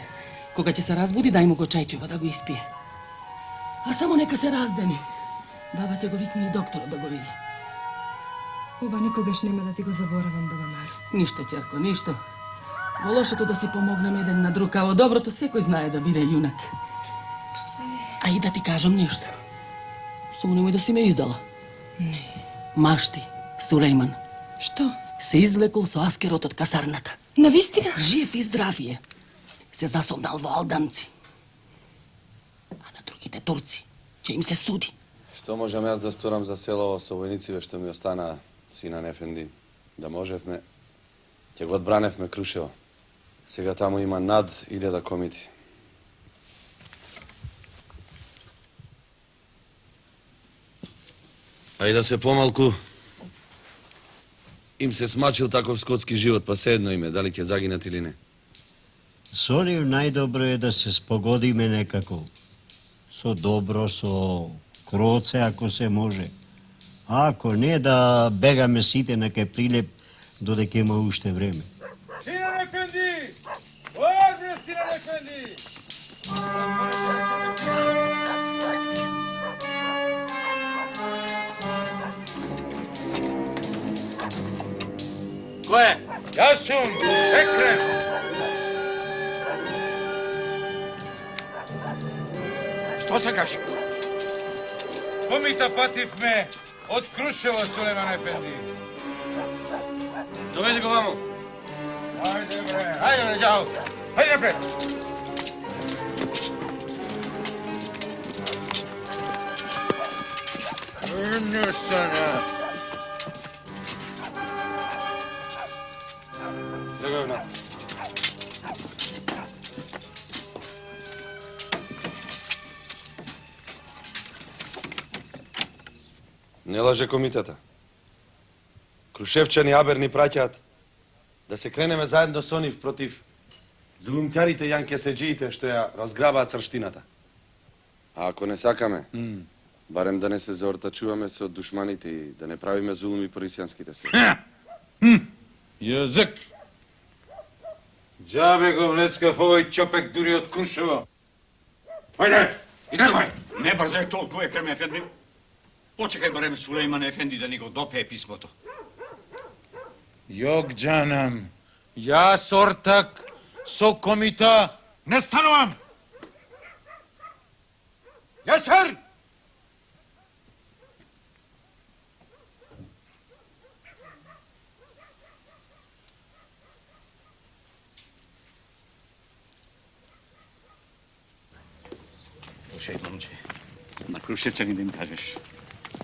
Кога ќе се разбуди, дај му го чајчево да го испие. А само нека се раздени. Баба ќе го викне и докторот да го види. Ова никогаш нема да ти го заборавам, баба Маро. Ништо, ќерко, ништо. Во лошото да си помогнем еден на друг, а во доброто секој знае да биде јунак. А и да ти кажам нешто. Само немој да си ме издала. Не. Машти, Сулејман. Што? се извлекол со аскерот од касарната. Навистина? Жив и здрав е. Се засолдал во алданци. А на другите турци, че им се суди. Што можам јас да сторам за село со војнициве што ми останаа, сина Ефенди? Да можевме, ќе го одбраневме Крушево. Сега таму има над 1000 комити. А и да се помалку, им се смачил таков скотски живот, па се едно име, дали ќе загинат или не. Со нив најдобро е да се спогодиме некако. Со добро, со кроце, ако се може. А ако не, да бегаме сите на кај Прилеп, додека има уште време. Синан Ефенди! Орде, Синан Ефенди! Кој е? Јас сум Екрем. Што сакаш? Комита пативме од Крушево, Сулейман Ефенди. Доведи го ваму. Ајде, бре. Ајде, бре, џао. Ајде, бре. Не стане. Не лаже комитета. Крушевчани Абер ни праќаат да се кренеме заедно со нив против зулумкарите јанке седжиите што ја разграбаат црштината. А ако не сакаме, барем да не се заортачуваме со душманите и да не правиме зулуми по рисјанските села. Јазик! Џабе го влечкав овој чопек дури од Крушево. Ајде, излегој! Не брзај толку, Екрем Ефенди. Почекај барем Сулейман Ефенди да ни го допее писмото. Јок џанам, јас ортак со комита не станувам! Јасер! Слушај, момче, на Крушевчани да им кажеш.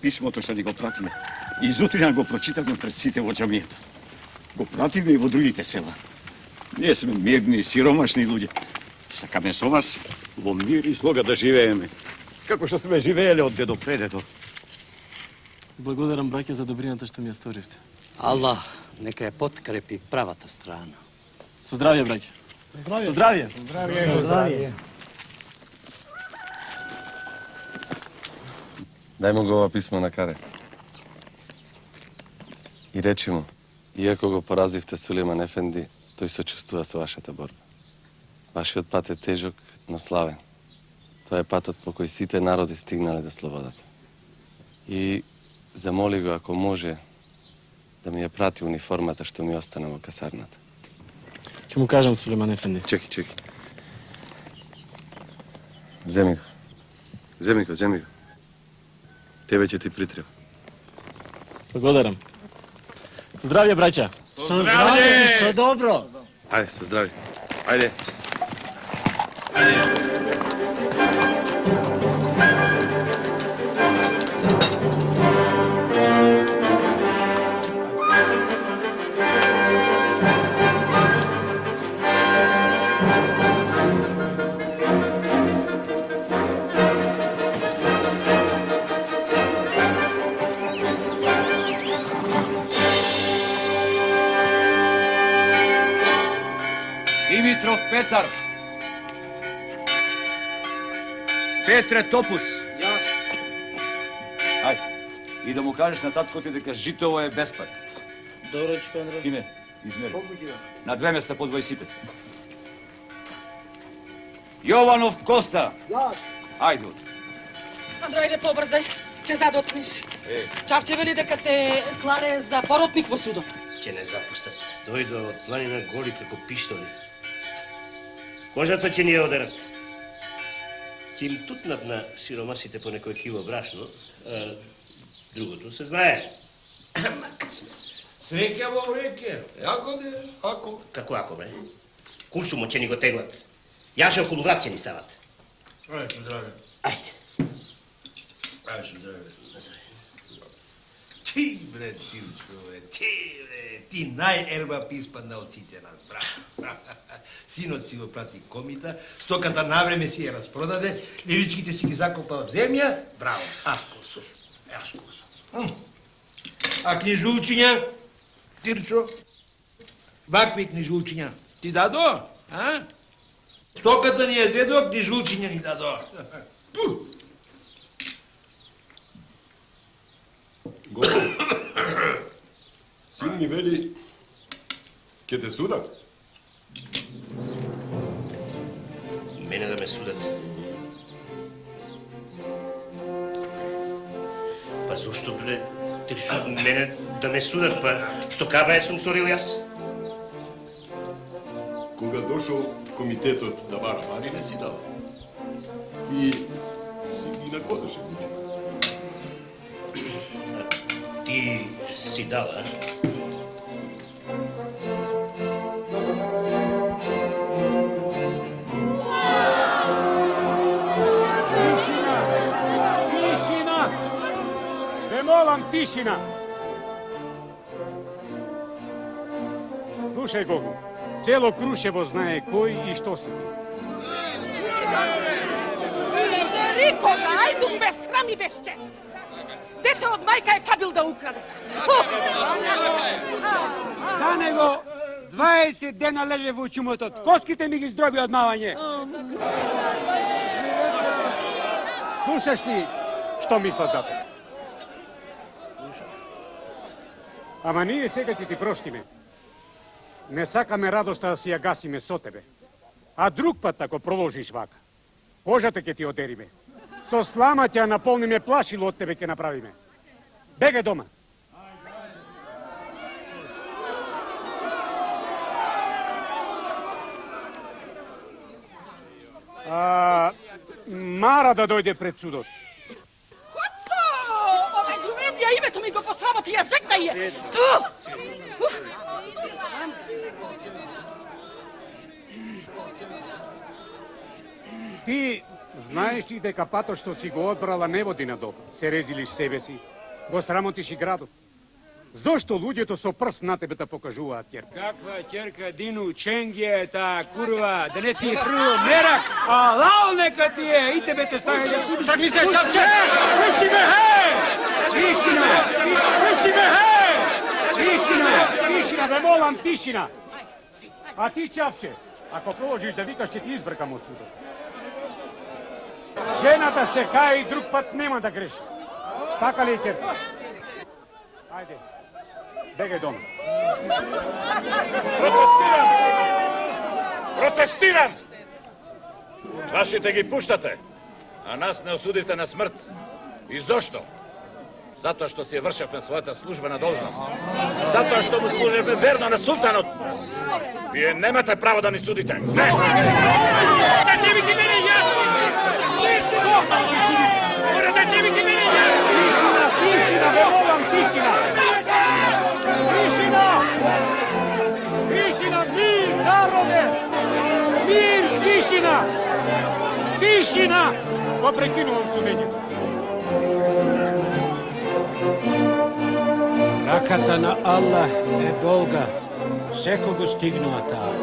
Писмото што ни го пратиме. И зутрина го прочитавме пред сите во џамијата. Го пратиме и во другите села. Ние сме мирни и сиромашни луѓе. Сакаме со вас во мир и слога да живееме. Како што сме живееле од дедо предедо. Благодарам, браќа, за добрината што ми ја сторивте. Аллах нека ја подкрепи правата страна. Со здравје, браќа. Со здравје. Здравје. Здравје. Дај му го ова писмо на Каре. И речи му, иако го поразивте Сулейман Ефенди, тој се чувствува со вашата борба. Вашиот пат е тежок, но славен. Тоа е патот по кој сите народи стигнале до слободата. И замоли го, ако може, да ми ја прати униформата што ми остана во касарната. Ќе му кажам, Сулейман Ефенди. Чеки. Земи го. Земи го. Тебе ќе ти притреба. Благодарам. Со здравје, браќа. Со здравје и со добро. Ајде, со здравје. Ајде. Димитров Петар. Петре Топус. Јас. Ај, и да му кажеш на татко ти дека житово е беспат. Дорочко, Андре. Кине, измери. На 2 места по 25. Јованов Коста. Јас. Ајде. Андро, ајде побрзај, ќе задоцниш. Чавче вели дека те клане за поротник во судот. Ќе не запустат. Дојде од планина голи како пиштоли. Кожата ќе ни ја одерат. Ќе им тутнат на сиромасите по некој кило брашно, а другото се знае. Ама кај сме Среќа во веќе. Ако де, ако. Како ако, бе? Куршумо ќе ни го теглат. Јаже околу врат ќе ни стават. Ајде, здраве. Ајде. Ајде, здраве. Ти, бре, Тилчо, бре, ти најерба писпадна од сите нас, браво. Синот си го прати комита, стоката навреме си ја распродаде, лиричките си ги закопа од земја, браво, аскосо, аскосо. А книжулчиња, Тирчо, вакви книжулчиња, ти дадо, а? Стоката ни ја зедо, книжулчиња ни дадо. Горо, син ми вели, ке те судат? Мене да ме судат. Па зошто, бре, Тирчо, мене да ме судат, па што кабаје сум сторил јас? Кога дошол комитетот да бара пари, не си дал. И си ги накодеше. Ти си дала, Тишина! Ве молам, тишина! Слушај, Гогу, цело Крушево знае кој и што си ти. Рикожа, ајду без срам и без чест. Дете од мајка е кабил да украде. За него 20 дена леже во чумотот. Коските ми ги здроби од мавање. Слушаш ли што мислат за тоа? Ама ние сега ќе ти проштиме. Не сакаме радоста да си ја гасиме со тебе. А друг пат, ако проложиш вака, кожата ќе ти одериме. Со слама ќе ја наполниме, плашило од тебе ќе направиме. Бегај дома. Мара да дојде пред судот. Коцо! Ове ѓуведија името ми го посработи јазик да е. Ти знаеш ли дека патот што си го одбрала не води на добро? Се резилиш себе си, го срамотиш и градот. Зошто луѓето со прст на тебе да покажуваат ќерка? Каква ќерка, Дину, Ченгија е таа курва, да не си прво мерак, а лао нека ти е, и тебе те стави да си... Тргни се, Чавче! Пушти ме, хе! Тишина! Пушти ме, хе! Тишина! Тишина, бе молам, тишина! А ти, Чавче, ако проложиш да викаш, ќе ти избркам од судот. Жената се кае и друг пат нема да греши. Така ли е, ќерка? Ајде. Бегај дома. Протестирам! Протестирам! Вашите ги пуштате, а нас не осудите на смрт. И зошто? Затоа што си ја вршевме својата службена должност. Затоа што му служевме верно на султанот. Вие немате право да ни судите. Не! Дайте ми ги мене јасно! Дайте ми ги мене јасно! Тишина, тишина, бе молам, тишина! Тишина! Тишина, мир, народе! Мир, тишина! Тишина! Го прекинувам судењето. Раката на Аллах е долга, секого стигнува таа.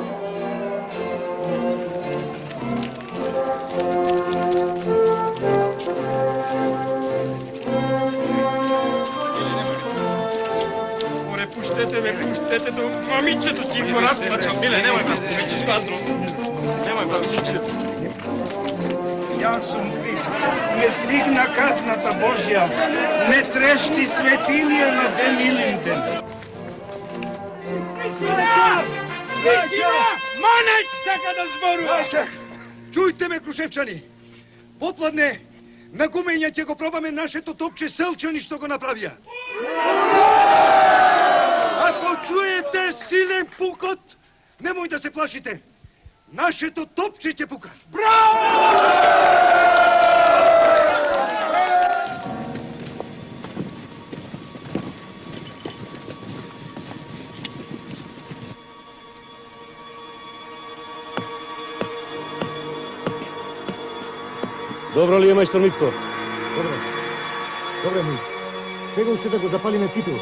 Пуштете ме, пуштете до мамичето си го разплачам. Миле, немој брат, веќе згадро. Немој брат, Јас сум крив. Не стигна казната Божја. Не трешти светилија на ден Илинден. Манеч сака да зборува! Чујте ме, крушевчани. Попладне, на гумења ќе го пробаме нашето топче селчани што го направија. Ако чуете силен пукот, немој да се плашите. Нашето топче ќе пука. Добро ли е, мајстор Митко? Добре. Добре ми. Сега уште да го запалиме фитил.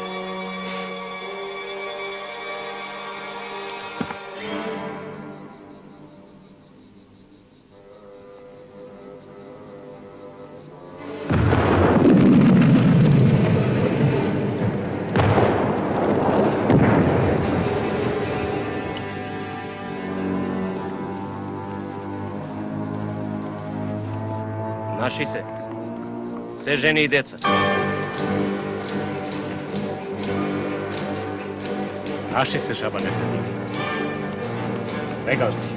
Наши се жени и деца. Наши се, Шабан Ефенди. Бегалци.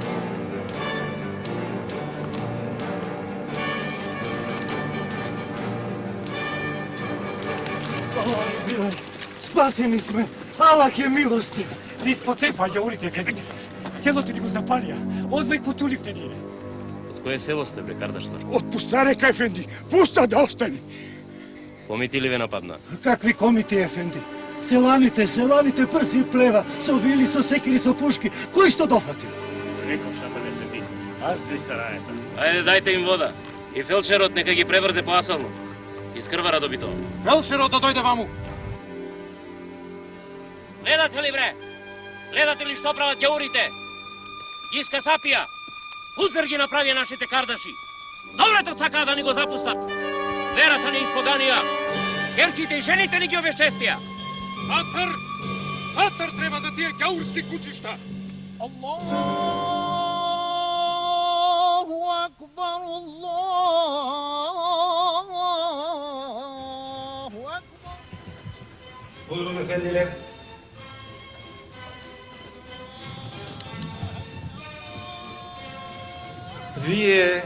Спасени сме! Аллах е милостив! Испоте, маѓаурите Ефенди. Селото ни го запалија. Одвај потуликте ние. Од кое село сте, бе, Кардашлар? Од Пустарека, Ефенди. Пуста да остане. Комити ли ве нападна? Какви комити, Ефенди? Селаните прси плева, со вили, со секири, со пушки. Кој што дофати? Реков, Шабан Ефенди. Аз две сарајата. Ајде, дајте им вода. И фелчерот нека ги пребрзе поасално. Искрвара добито. Фелшерот да дојде ваму. Гледате ли, бре? Гледате ли што прават ѓаурите? Ги скасапија. Уздер ги направија нашите кардаши. Довлетот сакаа да ни го запустат. Верата ни испоганија. Керките и жените ни ги обесчестија. Сатар треба за тие ѓаурски кучишта. Аллаху акбар, Аллаху акбар. Buyurun efendiler. Вие,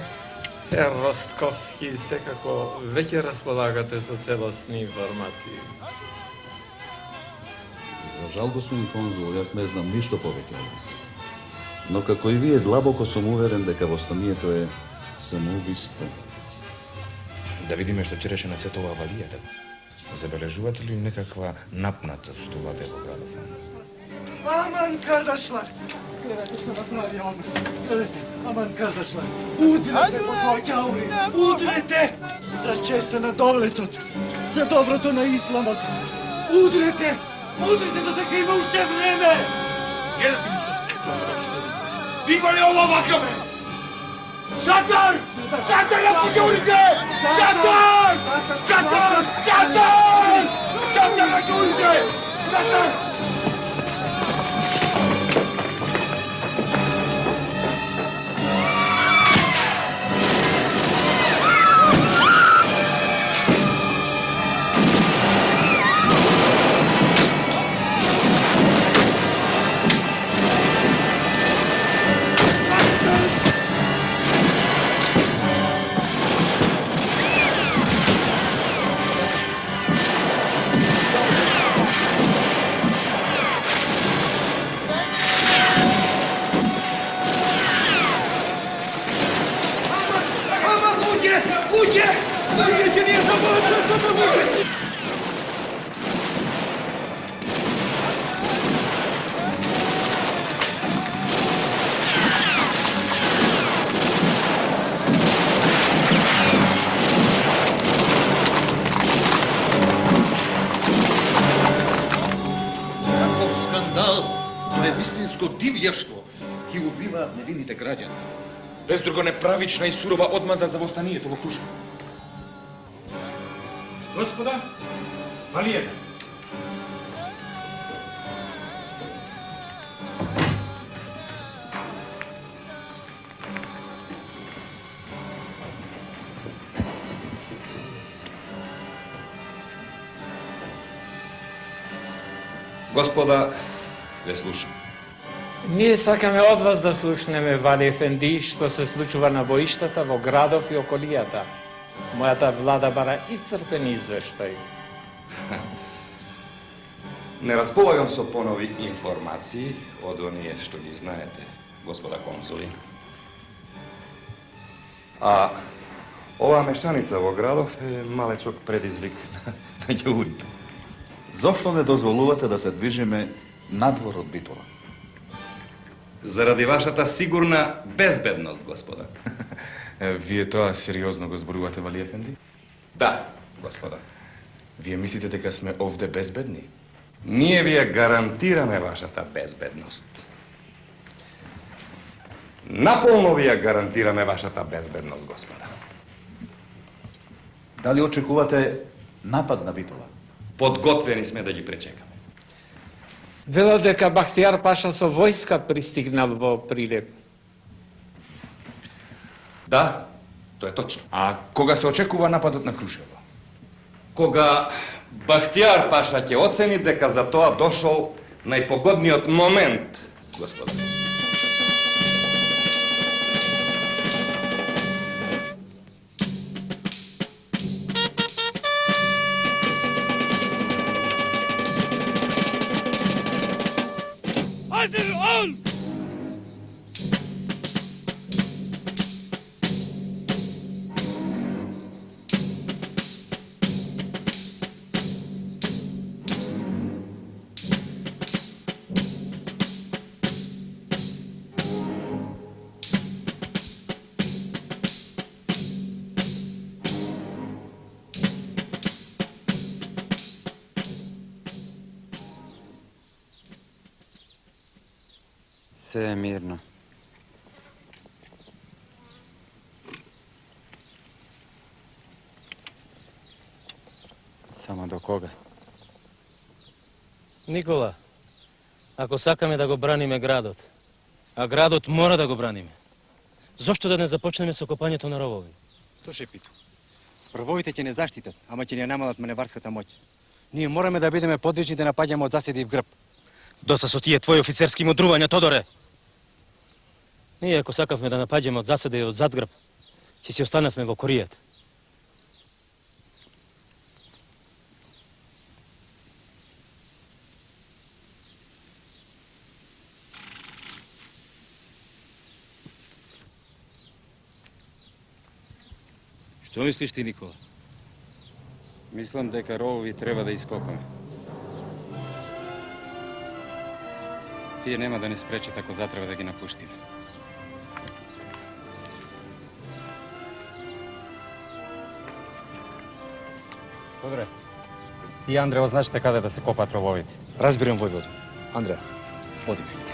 Хер Ростковски, секако веќе располагате со целосни информации. За жал, господин конзул, јас не знам ништо повеќе од вас. Но како и вие, длабоко сум уверен дека востанието е самоубиство. Да видиме што ќе рече на сето ова авалијата. Забележувате ли некаква напнатост што владее во градов? Aman kardeşler. Гледате што направија од нас. Гледате, аман кардашлар. Удрете по тој ѓаури. Удрете за честа на довлетот, за доброто на исламот. Удрете! Удрете додека има уште време. Гледате ли што сте? Има ли ова вакаме? Шатар! Шатар на ѓаурите! Шатар! Шатар! Шатар! Шатар на ѓаурите! Шатар! Луѓе, ние само црквата луѓе! Каков скандал! Тоа е вистинско дивјаштво. Ги убиваат невинните граѓани. Без друго неправична и сурова одмаза за востанието во Крушево. Господа, валијата. Господа, ве слушам. Ние сакаме од вас да слушнеме, Вали Ефенди, што се случува на боиштата во градов и околијата. Мојата влада бара исцрпен извештај. Не располагам со понови информации од оние што ги знаете, господа консули. А оваа мешаница во градов е малечок предизвик на ѓаурите. Зошто не дозволувате да се движиме надвор од Битола? Заради вашата сигурна безбедност, господа. Вие тоа сериозно го зборувате, Вали Ефенди? Да, господа. Вие мислите дека сме овде безбедни? Ние вие гарантираме вашата безбедност. Наполно вие гарантираме вашата безбедност, господа. Дали очекувате напад на Битола? Подготвени сме да ги пречекаме. Вело дека Бахтијар Паша со војска пристигнал во Прилеп. Да, тоа е точно. А кога се очекува нападот на Крушево? Кога Бахтијар Паша ќе оцени дека за тоа дошол најпогодниот момент, господа. Се е мирно. Само до кога? Никола, ако сакаме да го браниме градот, а градот мора да го браниме, зошто да не започнеме со копањето на ровови? Слушај, Пито. Рововите ќе не заштитат, ама ќе ни намалат маневарската моќ. Ние мораме да бидеме подвижни да напаѓаме од заседи в грб. Доста со тие твои офицерски мудрувања, Тодоре. Ние, ако сакавме да напаѓаме од заседа и од задгрб, ќе си останавме во коријата. Што мислиш ти, Никола? Мислам дека ровови треба да ископаме. Тие нема да не спречат ако затреба да ги напуштиме. Добре. Ти, Андрео, знаеш каде да се копаат рововите? Разбирам, војводо. Андреа, одиме.